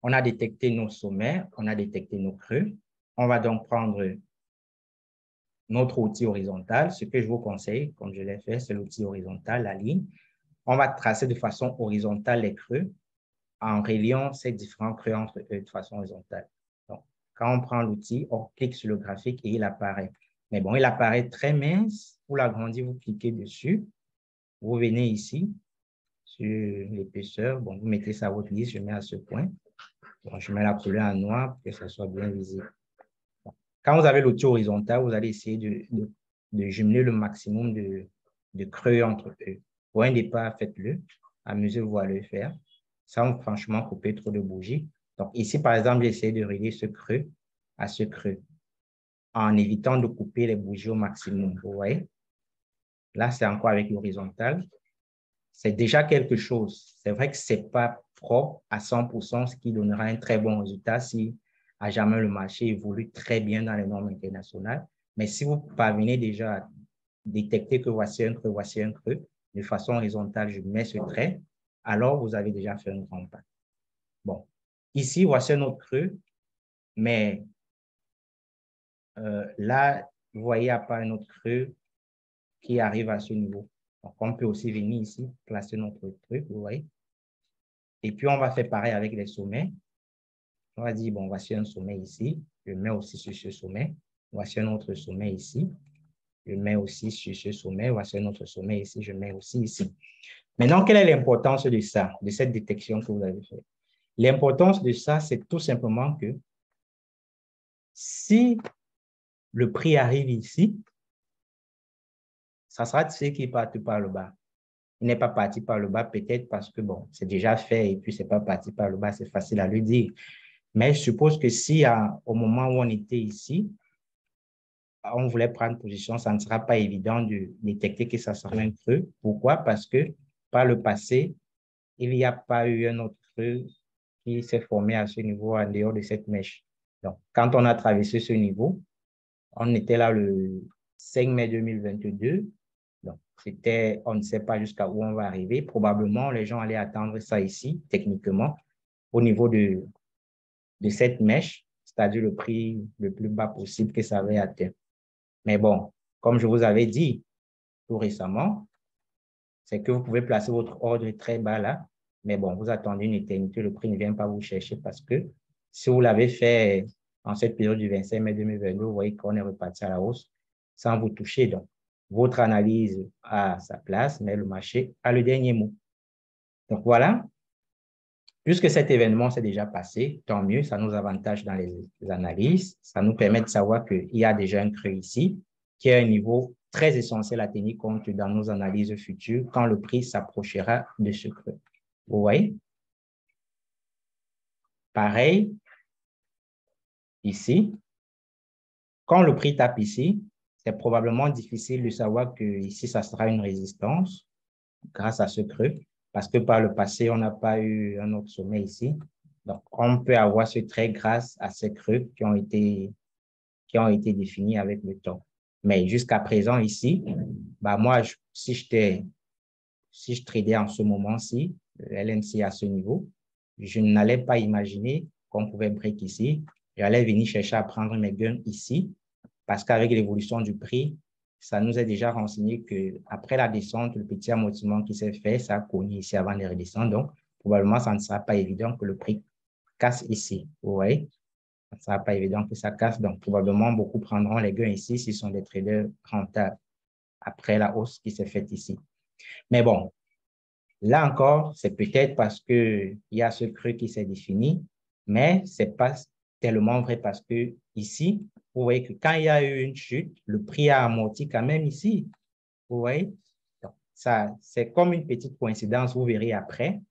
[SPEAKER 1] On a détecté nos sommets, on a détecté nos creux. On va donc prendre notre outil horizontal. Ce que je vous conseille, comme je l'ai fait, c'est l'outil horizontal, la ligne. On va tracer de façon horizontale les creux en reliant ces différents creux entre eux de façon horizontale. Donc, quand on prend l'outil, on clique sur le graphique et il apparaît. Mais bon, il apparaît très mince. Pour l'agrandir, vous cliquez dessus. Vous venez ici sur l'épaisseur. Bon, vous mettez ça à votre liste. Je mets à ce point. Bon, je mets la couleur en noir pour que ça soit bien visible. Bon. Quand vous avez l'outil horizontal, vous allez essayer de jumeler le maximum de creux entre eux. Pour un départ, faites-le. Amusez-vous à le faire sans franchement couper trop de bougies. Donc ici, par exemple, j'essaie de relier ce creux à ce creux en évitant de couper les bougies au maximum. Vous voyez? Là, c'est encore avec l'horizontal. C'est déjà quelque chose. C'est vrai que ce n'est pas propre à 100%, ce qui donnera un très bon résultat si à jamais le marché évolue très bien dans les normes internationales. Mais si vous parvenez déjà à détecter que voici un creux, de façon horizontale, je mets ce trait, alors vous avez déjà fait un grand pas. Bon, ici, voici un autre creux, mais là, vous voyez, il n'y a pas un autre creux qui arrive à ce niveau. Donc, on peut aussi venir ici, placer notre truc, vous voyez. Et puis, on va faire pareil avec les sommets. On va dire, bon, voici un sommet ici. Je mets aussi sur ce sommet. Voici un autre sommet ici. Je mets aussi sur ce sommet. Voici un autre sommet ici. Je mets aussi ici. Maintenant, quelle est l'importance de ça, de cette détection que vous avez faite? L'importance de ça, c'est tout simplement que si le prix arrive ici, ça sera ce qui part par le bas. Il n'est pas parti par le bas, peut-être parce que, bon, c'est déjà fait et puis c'est pas parti par le bas, c'est facile à le dire. Mais je suppose que si au moment où on était ici, on voulait prendre position, ça ne sera pas évident de détecter que ça sera un creux. Pourquoi? Parce que par le passé, il n'y a pas eu un autre creux qui s'est formé à ce niveau en dehors de cette mèche. Donc, quand on a traversé ce niveau, on était là le 5 mai 2022. Donc, on ne sait pas jusqu'à où on va arriver. Probablement, les gens allaient attendre ça ici, techniquement, au niveau de cette mèche, c'est-à-dire le prix le plus bas possible que ça avait atteint. Mais bon, comme je vous avais dit tout récemment, c'est que vous pouvez placer votre ordre très bas là, mais bon, vous attendez une éternité, le prix ne vient pas vous chercher parce que si vous l'avez fait en cette période du 25 mai 2022, vous voyez qu'on est reparti à la hausse sans vous toucher. Donc, votre analyse a sa place, mais le marché a le dernier mot. Donc, voilà. Puisque cet événement s'est déjà passé, tant mieux, ça nous avantage dans les analyses, ça nous permet de savoir qu'il y a déjà un creux ici, qui est un niveau très essentiel à tenir compte dans nos analyses futures quand le prix s'approchera de ce creux. Vous voyez? Pareil, ici, quand le prix tape ici, c'est probablement difficile de savoir que ici, ça sera une résistance grâce à ce creux, parce que par le passé, on n'a pas eu un autre sommet ici. Donc, on peut avoir ce trait grâce à ces creux qui ont été définis avec le temps. Mais jusqu'à présent, ici, bah moi, si je tradais en ce moment-ci, LNC à ce niveau, je n'allais pas imaginer qu'on pouvait break ici. J'allais venir chercher à prendre mes gains ici, parce qu'avec l'évolution du prix, ça nous a déjà renseigné qu'après la descente, le petit amortissement qui s'est fait, ça a connu ici avant de redescendre. Donc, probablement, ça ne sera pas évident que le prix casse ici. Vous voyez? Ça ne sera pas évident que ça casse. Donc, probablement, beaucoup prendront les gains ici s'ils sont des traders rentables après la hausse qui s'est faite ici. Mais bon, là encore, c'est peut-être parce qu'il y a ce creux qui s'est défini, mais ce n'est pas tellement vrai parce que ici, vous voyez que quand il y a eu une chute, le prix a amorti quand même ici. Vous voyez? ça, c'est comme une petite coïncidence, vous verrez après.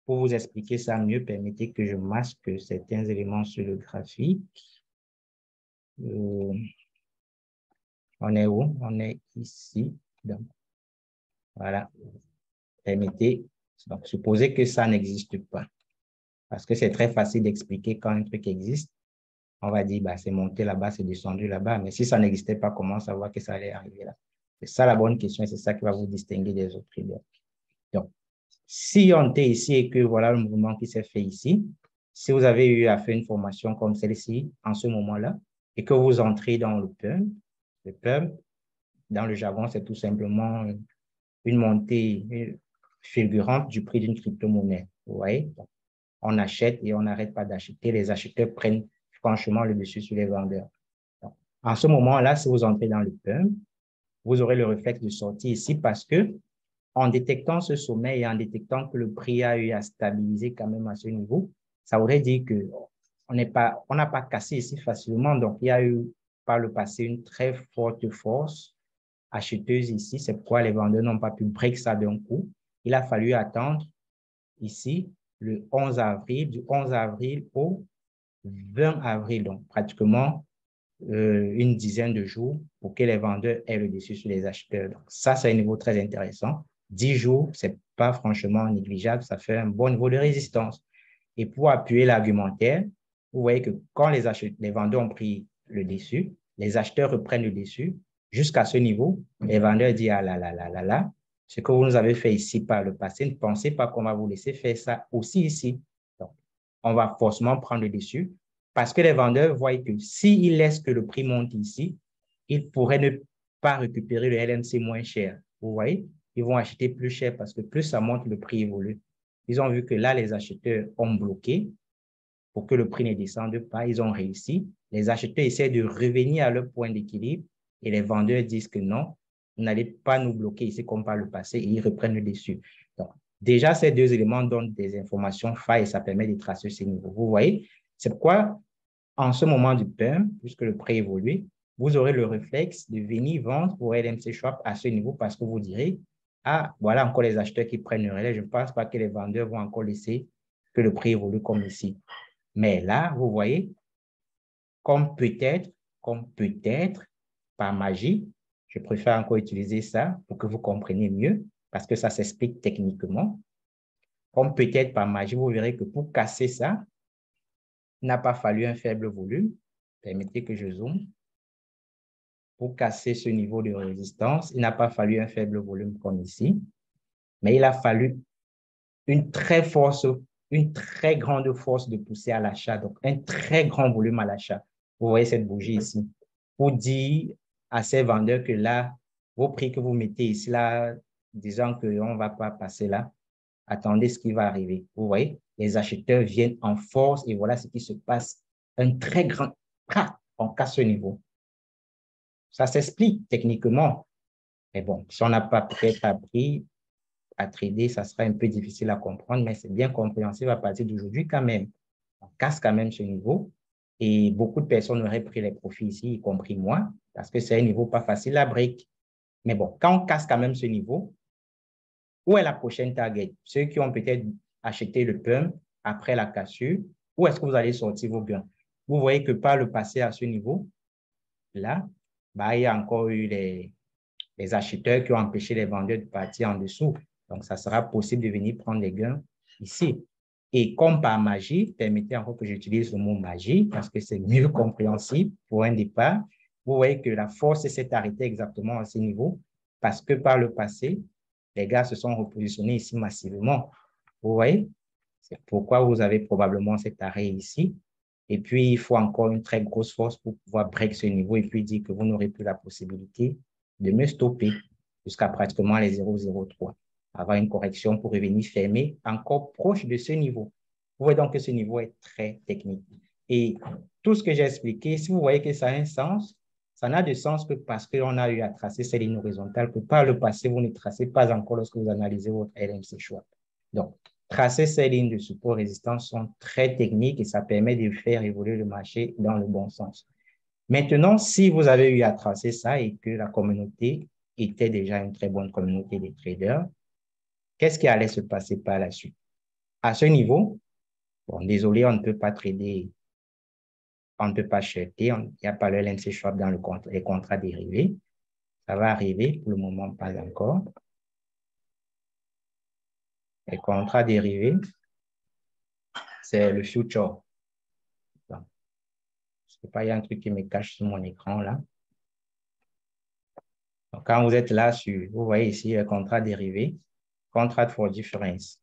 [SPEAKER 1] Pour vous expliquer ça mieux, permettez que je masque certains éléments sur le graphique. On est où? On est ici. Donc, voilà. Permettez. Donc, supposez que ça n'existe pas. Parce que c'est très facile d'expliquer quand un truc existe. On va dire, bah, c'est monté là-bas, c'est descendu là-bas. Mais si ça n'existait pas, comment savoir que ça allait arriver là? C'est ça la bonne question et c'est ça qui va vous distinguer des autres traders. Donc, si on était ici et que voilà le mouvement qui s'est fait ici, si vous avez eu à faire une formation comme celle-ci en ce moment-là et que vous entrez dans le pump, dans le jargon, c'est tout simplement une montée fulgurante du prix d'une crypto-monnaie. Vous voyez? Donc, on achète et on n'arrête pas d'acheter. Les acheteurs prennent franchement le dessus sur les vendeurs. Donc, en ce moment-là, si vous entrez dans le pump, vous aurez le réflexe de sortir ici parce que en détectant ce sommet et en détectant que le prix a eu à stabiliser quand même à ce niveau, ça aurait dit que on n'a pas cassé ici facilement. Donc, il y a eu par le passé une très forte force acheteuse ici. C'est pourquoi les vendeurs n'ont pas pu break ça d'un coup. Il a fallu attendre ici le 11 avril, du 11 avril au 20 avril, donc pratiquement une dizaine de jours pour que les vendeurs aient le dessus sur les acheteurs. Donc, ça, c'est un niveau très intéressant. 10 jours, ce n'est pas franchement négligeable, ça fait un bon niveau de résistance. Et pour appuyer l'argumentaire, vous voyez que quand les vendeurs ont pris le dessus, les acheteurs reprennent le dessus. Jusqu'à ce niveau, les vendeurs disent, ah là là là là là, ce que vous nous avez fait ici par le passé, ne pensez pas qu'on va vous laisser faire ça aussi ici. Donc, on va forcément prendre le dessus parce que les vendeurs voient que s'ils laissent que le prix monte ici, ils pourraient ne pas récupérer le LMC moins cher. Vous voyez? Ils vont acheter plus cher parce que plus ça monte, le prix évolue. Ils ont vu que là, les acheteurs ont bloqué pour que le prix ne descende pas. Ils ont réussi. Les acheteurs essaient de revenir à leur point d'équilibre et les vendeurs disent que non, vous n'allez pas nous bloquer ici comme par le passé et ils reprennent le dessus. Donc, déjà, ces deux éléments donnent des informations failles et ça permet de tracer ces niveaux. Vous voyez? C'est pourquoi, en ce moment du PEM, puisque le prix évolue, vous aurez le réflexe de venir vendre vos LMC Swap à ce niveau parce que vous direz, ah, voilà encore les acheteurs qui prennent le relais. Je ne pense pas que les vendeurs vont encore laisser que le prix évolue comme ici. Mais là, vous voyez, comme peut-être, par magie, je préfère encore utiliser ça pour que vous compreniez mieux, parce que ça s'explique techniquement. Comme peut-être par magie, vous verrez que pour casser ça, il n'a pas fallu un faible volume. Permettez que je zoome. Pour casser ce niveau de résistance, il n'a pas fallu un faible volume comme ici, mais il a fallu une très grande force de pousser à l'achat, donc un très grand volume à l'achat. Vous voyez cette bougie ici. Pour dire à ces vendeurs que là, vos prix que vous mettez ici, là, disant qu'on ne va pas passer là, attendez ce qui va arriver. Vous voyez, les acheteurs viennent en force et voilà ce qui se passe. Un très grand, on casse ce niveau. Ça s'explique techniquement. Mais bon, si on n'a pas peut-être appris à trader, ça sera un peu difficile à comprendre, mais c'est bien compréhensible à partir d'aujourd'hui quand même. On casse quand même ce niveau et beaucoup de personnes auraient pris les profits ici, y compris moi, parce que c'est un niveau pas facile à break. Mais bon, quand on casse quand même ce niveau, où est la prochaine target? Ceux qui ont peut-être acheté le pump après la cassure, où est-ce que vous allez sortir vos gains? Vous voyez que par le passé à ce niveau, là, bah, il y a encore eu les acheteurs qui ont empêché les vendeurs de partir en dessous. Donc, ça sera possible de venir prendre les gains ici. Et comme par magie, permettez encore que j'utilise le mot magie parce que c'est mieux compréhensible pour un départ. Vous voyez que la force s'est arrêtée exactement à ce niveau parce que par le passé, les gars se sont repositionnés ici massivement. Vous voyez? C'est pourquoi vous avez probablement cet arrêt ici. Et puis, il faut encore une très grosse force pour pouvoir break ce niveau et puis dire que vous n'aurez plus la possibilité de me stopper jusqu'à pratiquement les 0,03, avoir une correction pour revenir fermer encore proche de ce niveau. Vous voyez donc que ce niveau est très technique. Et tout ce que j'ai expliqué, si vous voyez que ça a un sens, ça n'a de sens que parce qu'on a eu à tracer ces lignes horizontales que par le passé, vous ne tracez pas encore lorsque vous analysez votre LMC Swap. Donc, tracer ces lignes de support-résistance sont très techniques et ça permet de faire évoluer le marché dans le bon sens. Maintenant, si vous avez eu à tracer ça et que la communauté était déjà une très bonne communauté de traders, qu'est-ce qui allait se passer par la suite? À ce niveau, bon, désolé, on ne peut pas trader, on ne peut pas acheter, il n'y a pas le LNC Swap dans les contrats dérivés. Ça va arriver, pour le moment, pas encore. Les contrats dérivés, c'est le future. Donc, je sais pas, il y a un truc qui me cache sur mon écran là. Donc, quand vous êtes là, vous voyez ici les contrats dérivés, contract for difference.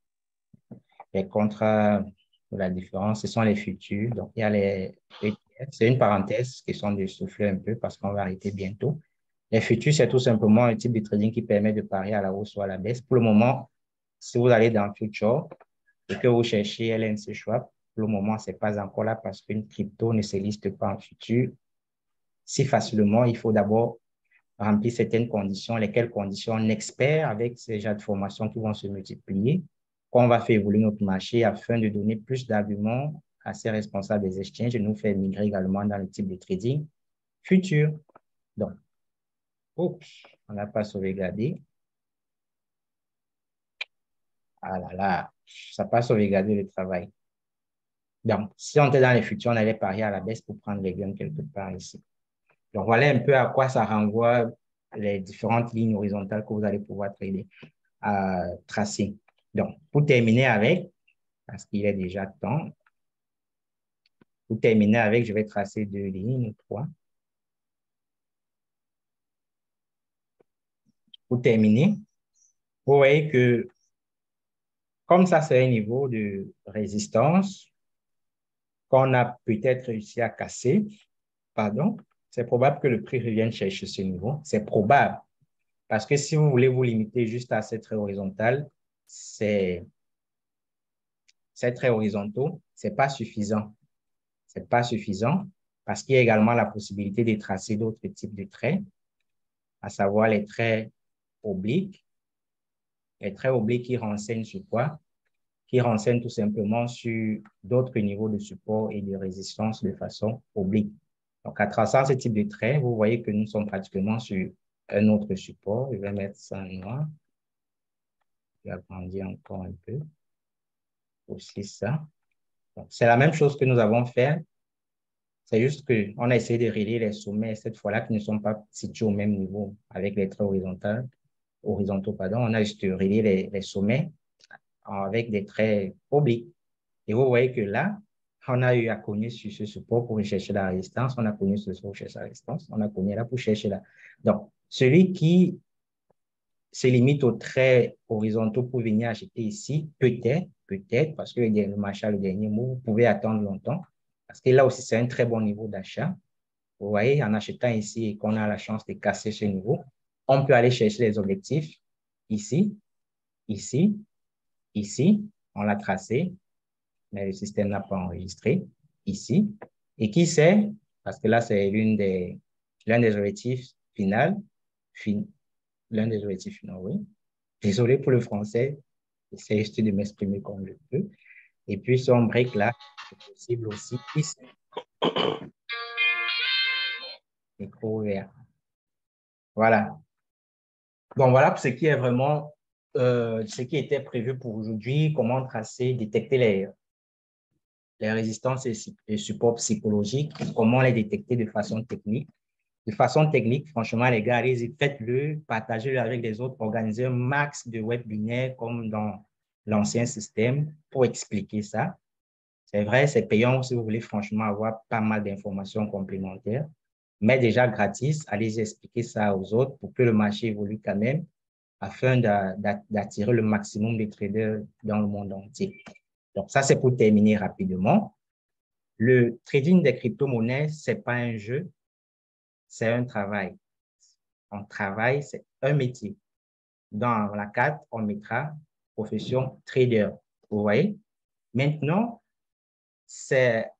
[SPEAKER 1] Les contrats de la différence, ce sont les futurs. Donc, il y a les ETF. C'est une parenthèse, question de souffler un peu parce qu'on va arrêter bientôt. Les futurs, c'est tout simplement un type de trading qui permet de parier à la hausse ou à la baisse. Pour le moment, si vous allez dans future et que vous cherchez LNC Swap, pour le moment, ce n'est pas encore là parce qu'une crypto ne se liste pas en futur si facilement. Il faut d'abord remplir certaines conditions, lesquelles conditions on expert avec ces genres de formations qui vont se multiplier, qu'on va faire évoluer notre marché afin de donner plus d'arguments à ces responsables des exchanges et nous faire migrer également dans le type de trading futur. Donc, oups, on n'a pas sauvegardé. Ah là là, ça n'a pas sauvegardé le travail. Donc, si on était dans les futurs, on allait parier à la baisse pour prendre les gains quelque part ici. Donc, voilà un peu à quoi ça renvoie les différentes lignes horizontales que vous allez pouvoir trader, tracer. Donc, pour terminer avec, parce qu'il est déjà temps, pour terminer avec, je vais tracer 2 lignes, 3. Pour terminer, vous voyez que comme ça, c'est un niveau de résistance qu'on a peut-être réussi à casser, pardon, c'est probable que le prix revienne chercher ce niveau. C'est probable. Parce que si vous voulez vous limiter juste à ces traits horizontaux, ces traits horizontaux, c'est pas suffisant. C'est pas suffisant parce qu'il y a également la possibilité de tracer d'autres types de traits, à savoir les traits obliques. Les traits obliques qui renseignent sur quoi? Qui renseignent tout simplement sur d'autres niveaux de support et de résistance de façon oblique. Donc, à traçant ce type de traits, vous voyez que nous sommes pratiquement sur un autre support. Je vais mettre ça en noir. Je vais agrandir encore un peu. Aussi ça. C'est la même chose que nous avons fait. C'est juste qu'on a essayé de relier les sommets, cette fois-là, qui ne sont pas situés au même niveau avec les traits horizontaux. Pardon. On a juste relié les sommets avec des traits obliques. Et vous voyez que là, on a eu à cogner sur ce support pour chercher la résistance. On a cogné sur ce support pour chercher la résistance. On a cogné là pour chercher là. Donc, celui qui se limite aux traits horizontaux pour venir acheter ici, peut-être, parce que le marché, le dernier mot, vous pouvez attendre longtemps. Parce que là aussi, c'est un très bon niveau d'achat. Vous voyez, en achetant ici et qu'on a la chance de casser ce niveau, on peut aller chercher les objectifs ici, ici, ici. On l'a tracé, mais le système n'a pas enregistré ici. Et qui sait, parce que là, c'est l'un des objectifs finaux, l'un des objectifs finaux, oui. Désolé pour le français, j'essaie juste de m'exprimer comme je peux. Et puis, son break là, c'est possible aussi ici. Micro ouvert. Voilà. Bon, voilà pour ce qui est vraiment, ce qui était prévu pour aujourd'hui, comment tracer, détecter les résistances et supports psychologiques, comment les détecter de façon technique. De façon technique, franchement, les gars, allez-y, faites-le, partagez-le avec les autres, organisez un max de webinaires comme dans l'ancien système pour expliquer ça. C'est vrai, c'est payant si vous voulez franchement avoir pas mal d'informations complémentaires, mais déjà gratis, allez-y expliquer ça aux autres pour que le marché évolue quand même afin d'attirer le maximum de traders dans le monde entier. Donc, ça, c'est pour terminer rapidement. Le trading des crypto-monnaies, ce n'est pas un jeu, c'est un travail. On travaille, c'est un métier. Dans la carte, on mettra profession trader. Vous voyez? Maintenant, c'est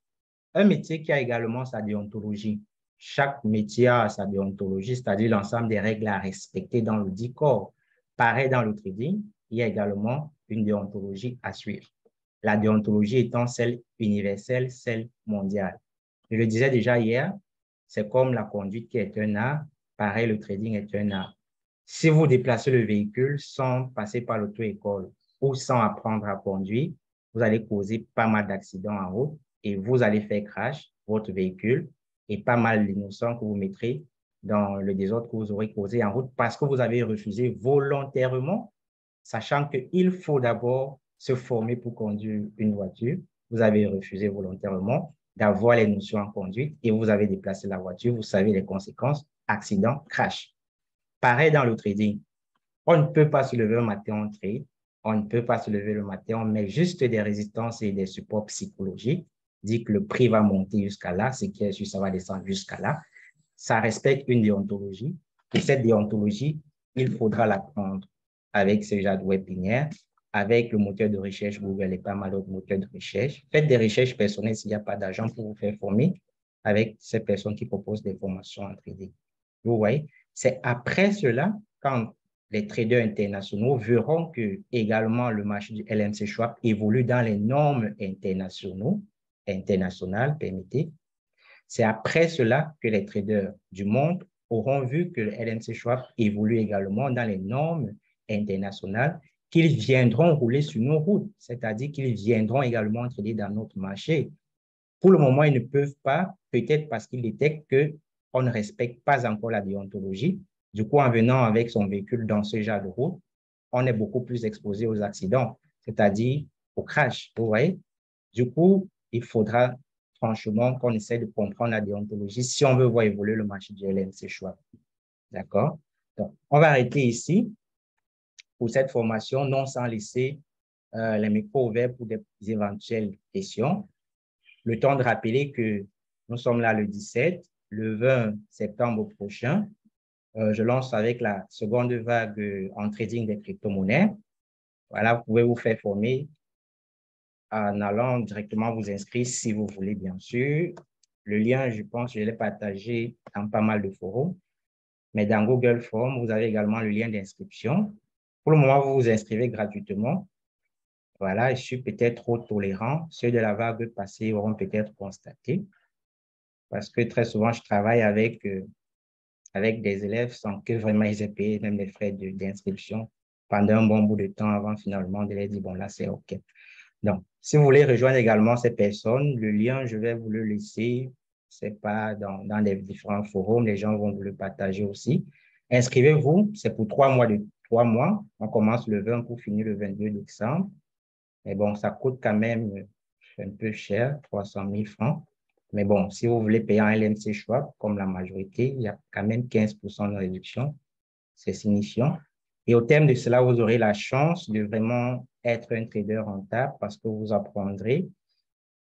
[SPEAKER 1] un métier qui a également sa déontologie. Chaque métier a sa déontologie, c'est-à-dire l'ensemble des règles à respecter dans le dit corps. Pareil dans le trading, il y a également une déontologie à suivre. La déontologie étant celle universelle, celle mondiale. Je le disais déjà hier, c'est comme la conduite qui est un art, pareil le trading est un art. Si vous déplacez le véhicule sans passer par l'auto-école ou sans apprendre à conduire, vous allez causer pas mal d'accidents en route et vous allez faire crash votre véhicule et pas mal d'innocents que vous mettrez dans le désordre que vous aurez causé en route parce que vous avez refusé volontairement, sachant qu'il faut d'abord se former pour conduire une voiture. Vous avez refusé volontairement d'avoir les notions en conduite et vous avez déplacé la voiture. Vous savez les conséquences, accident, crash. Pareil dans le trading. On ne peut pas se lever le matin en trade. On ne peut pas se lever le matin. On met juste des résistances et des supports psychologiques. Dit que le prix va monter jusqu'à là, ce qui est sûr, ça va descendre jusqu'à là. Ça respecte une déontologie. Et cette déontologie, il faudra l'apprendre avec ce genre de webinaire, avec le moteur de recherche Google et pas mal d'autres moteurs de recherche. Faites des recherches personnelles s'il n'y a pas d'argent pour vous faire former avec ces personnes qui proposent des formations en trading. Vous voyez, c'est après cela, quand les traders internationaux verront que également le marché du LMC Schwab évolue dans les normes internationales, permettez. C'est après cela que les traders du monde auront vu que le LMC Schwab évolue également dans les normes internationales, qu'ils viendront rouler sur nos routes, c'est-à-dire qu'ils viendront également trader dans notre marché. Pour le moment, ils ne peuvent pas, peut-être parce qu'ils détectent qu'on ne respecte pas encore la déontologie. Du coup, en venant avec son véhicule dans ce genre de route, on est beaucoup plus exposé aux accidents, c'est-à-dire au crash, vous voyez. Du coup, il faudra franchement qu'on essaie de comprendre la déontologie si on veut voir évoluer le marché du LMC Schwab. D'accord? Donc, on va arrêter ici pour cette formation, non sans laisser les micros ouverts pour des éventuelles questions. Le temps de rappeler que nous sommes là le 17, le 20 septembre prochain. Je lance avec la seconde vague en trading des crypto-monnaies. Voilà, vous pouvez vous faire former en allant directement vous inscrire si vous voulez, bien sûr. Le lien, je pense, je l'ai partagé dans pas mal de forums. Mais dans Google Forms, vous avez également le lien d'inscription. Pour le moment, vous vous inscrivez gratuitement. Voilà, je suis peut-être trop tolérant. Ceux de la vague passée auront peut-être constaté. Parce que très souvent, je travaille avec des élèves sans que vraiment ils aient payé même les frais d'inscription pendant un bon bout de temps avant finalement de leur dire, bon, là, c'est OK. Donc, si vous voulez rejoindre également ces personnes, le lien, je vais vous le laisser. C'est pas dans les différents forums, les gens vont vous le partager aussi. Inscrivez-vous, c'est pour 3 mois. 3 mois. On commence le 20 pour finir le 22 décembre. Mais bon, ça coûte quand même un peu cher, 300 000 francs. Mais bon, si vous voulez payer en LMC Schwab, comme la majorité, il y a quand même 15% de réduction. C'est signifiant. Et au terme de cela, vous aurez la chance de vraiment être un trader rentable parce que vous apprendrez,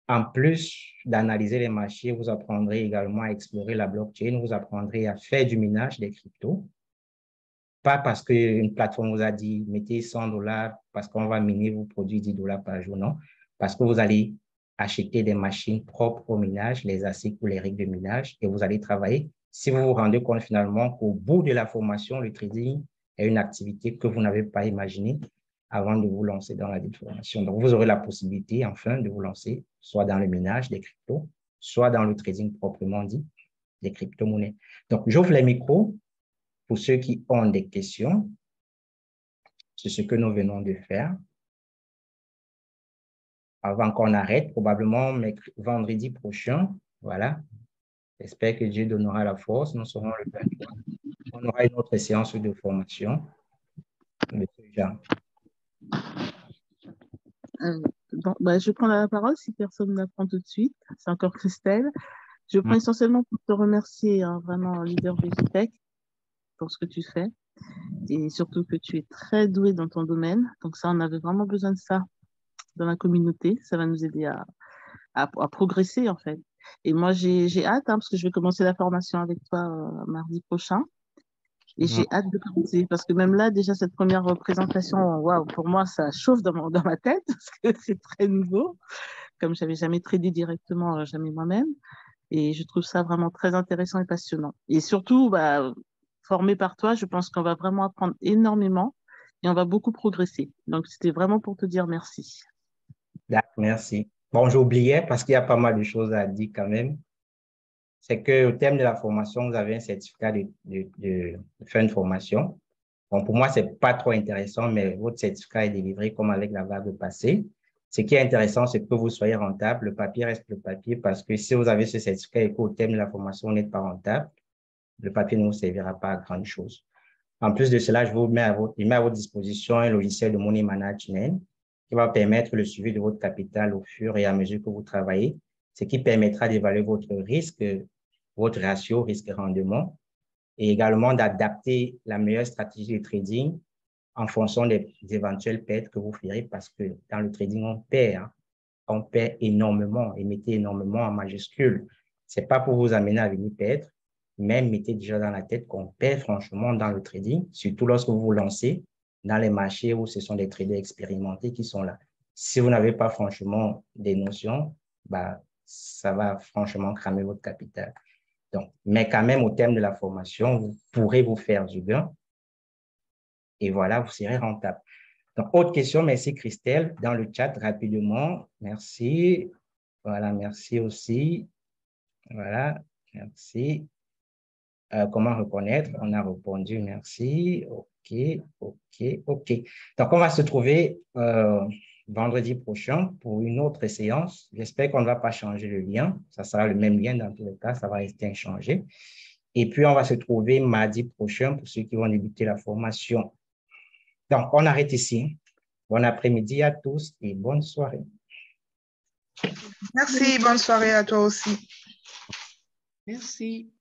[SPEAKER 1] en plus d'analyser les marchés, vous apprendrez également à explorer la blockchain, vous apprendrez à faire du minage des cryptos. Pas parce qu'une plateforme vous a dit, mettez 100 dollars parce qu'on va miner, vous produire 10 dollars par jour, non. Parce que vous allez acheter des machines propres au minage, les ASIC ou les règles de minage, et vous allez travailler. Si vous vous rendez compte finalement qu'au bout de la formation, le trading est une activité que vous n'avez pas imaginée avant de vous lancer dans la formation. Donc, vous aurez la possibilité, enfin, de vous lancer soit dans le minage des cryptos, soit dans le trading proprement dit, des crypto-monnaies. Donc, j'ouvre les micros pour ceux qui ont des questions. C'est ce que nous venons de faire. Avant qu'on arrête, probablement vendredi prochain, voilà. J'espère que Dieu donnera la force. Nous serons le 23. On aura une autre séance de formation. Monsieur Jean.
[SPEAKER 2] Bon, bah, je prends la parole si personne ne la prend tout de suite. C'est encore Christelle. Je prends essentiellement pour te remercier, hein, vraiment, leader Végitech, pour ce que tu fais. Et surtout que tu es très doué dans ton domaine. Donc ça, on avait vraiment besoin de ça dans la communauté. Ça va nous aider à progresser, en fait. Et moi, j'ai hâte, hein, parce que je vais commencer la formation avec toi mardi prochain. Et j'ai hâte de commencer parce que même là, déjà, cette première présentation, waouh, pour moi, ça chauffe dans ma tête parce que c'est très nouveau. Comme je n'avais jamais tradé directement, jamais moi-même. Et je trouve ça vraiment très intéressant et passionnant. Et surtout, bah, formé par toi, je pense qu'on va vraiment apprendre énormément et on va beaucoup progresser. Donc, c'était vraiment pour te dire merci.
[SPEAKER 1] D'accord, merci. Bon, j'oubliais parce qu'il y a pas mal de choses à dire quand même. C'est qu'au terme de la formation, vous avez un certificat de fin de formation. Bon, pour moi, c'est pas trop intéressant, mais votre certificat est délivré comme avec la vague passée. Ce qui est intéressant, c'est que vous soyez rentable. Le papier reste le papier parce que si vous avez ce certificat et qu'au thème de la formation, vous n'êtes pas rentable, le papier ne vous servira pas à grand chose. En plus de cela, je mets à votre disposition un logiciel de money management qui va permettre le suivi de votre capital au fur et à mesure que vous travaillez, ce qui permettra d'évaluer votre risque, votre ratio risque-rendement et également d'adapter la meilleure stratégie de trading en fonction des éventuelles pertes que vous ferez parce que dans le trading, on perd. Hein. On perd énormément et mettez énormément en majuscule. C'est pas pour vous amener à venir perdre, mais mettez déjà dans la tête qu'on perd franchement dans le trading, surtout lorsque vous vous lancez dans les marchés où ce sont des traders expérimentés qui sont là. Si vous n'avez pas franchement des notions, bah, ça va franchement cramer votre capital. Donc, mais quand même, au terme de la formation, vous pourrez vous faire du gain et voilà, vous serez rentable. Donc, autre question, merci Christelle, dans le chat rapidement. Merci. Voilà, merci aussi. Voilà, merci. Comment reconnaître? On a répondu, merci. OK, OK, OK. Donc, on va se trouver vendredi prochain pour une autre séance. J'espère qu'on ne va pas changer le lien. Ça sera le même lien dans tous les cas, ça va rester inchangé. Et puis, on va se trouver mardi prochain pour ceux qui vont débuter la formation. Donc, on arrête ici. Bon après-midi à tous et bonne soirée.
[SPEAKER 3] Merci, bonne soirée à toi aussi.
[SPEAKER 2] Merci.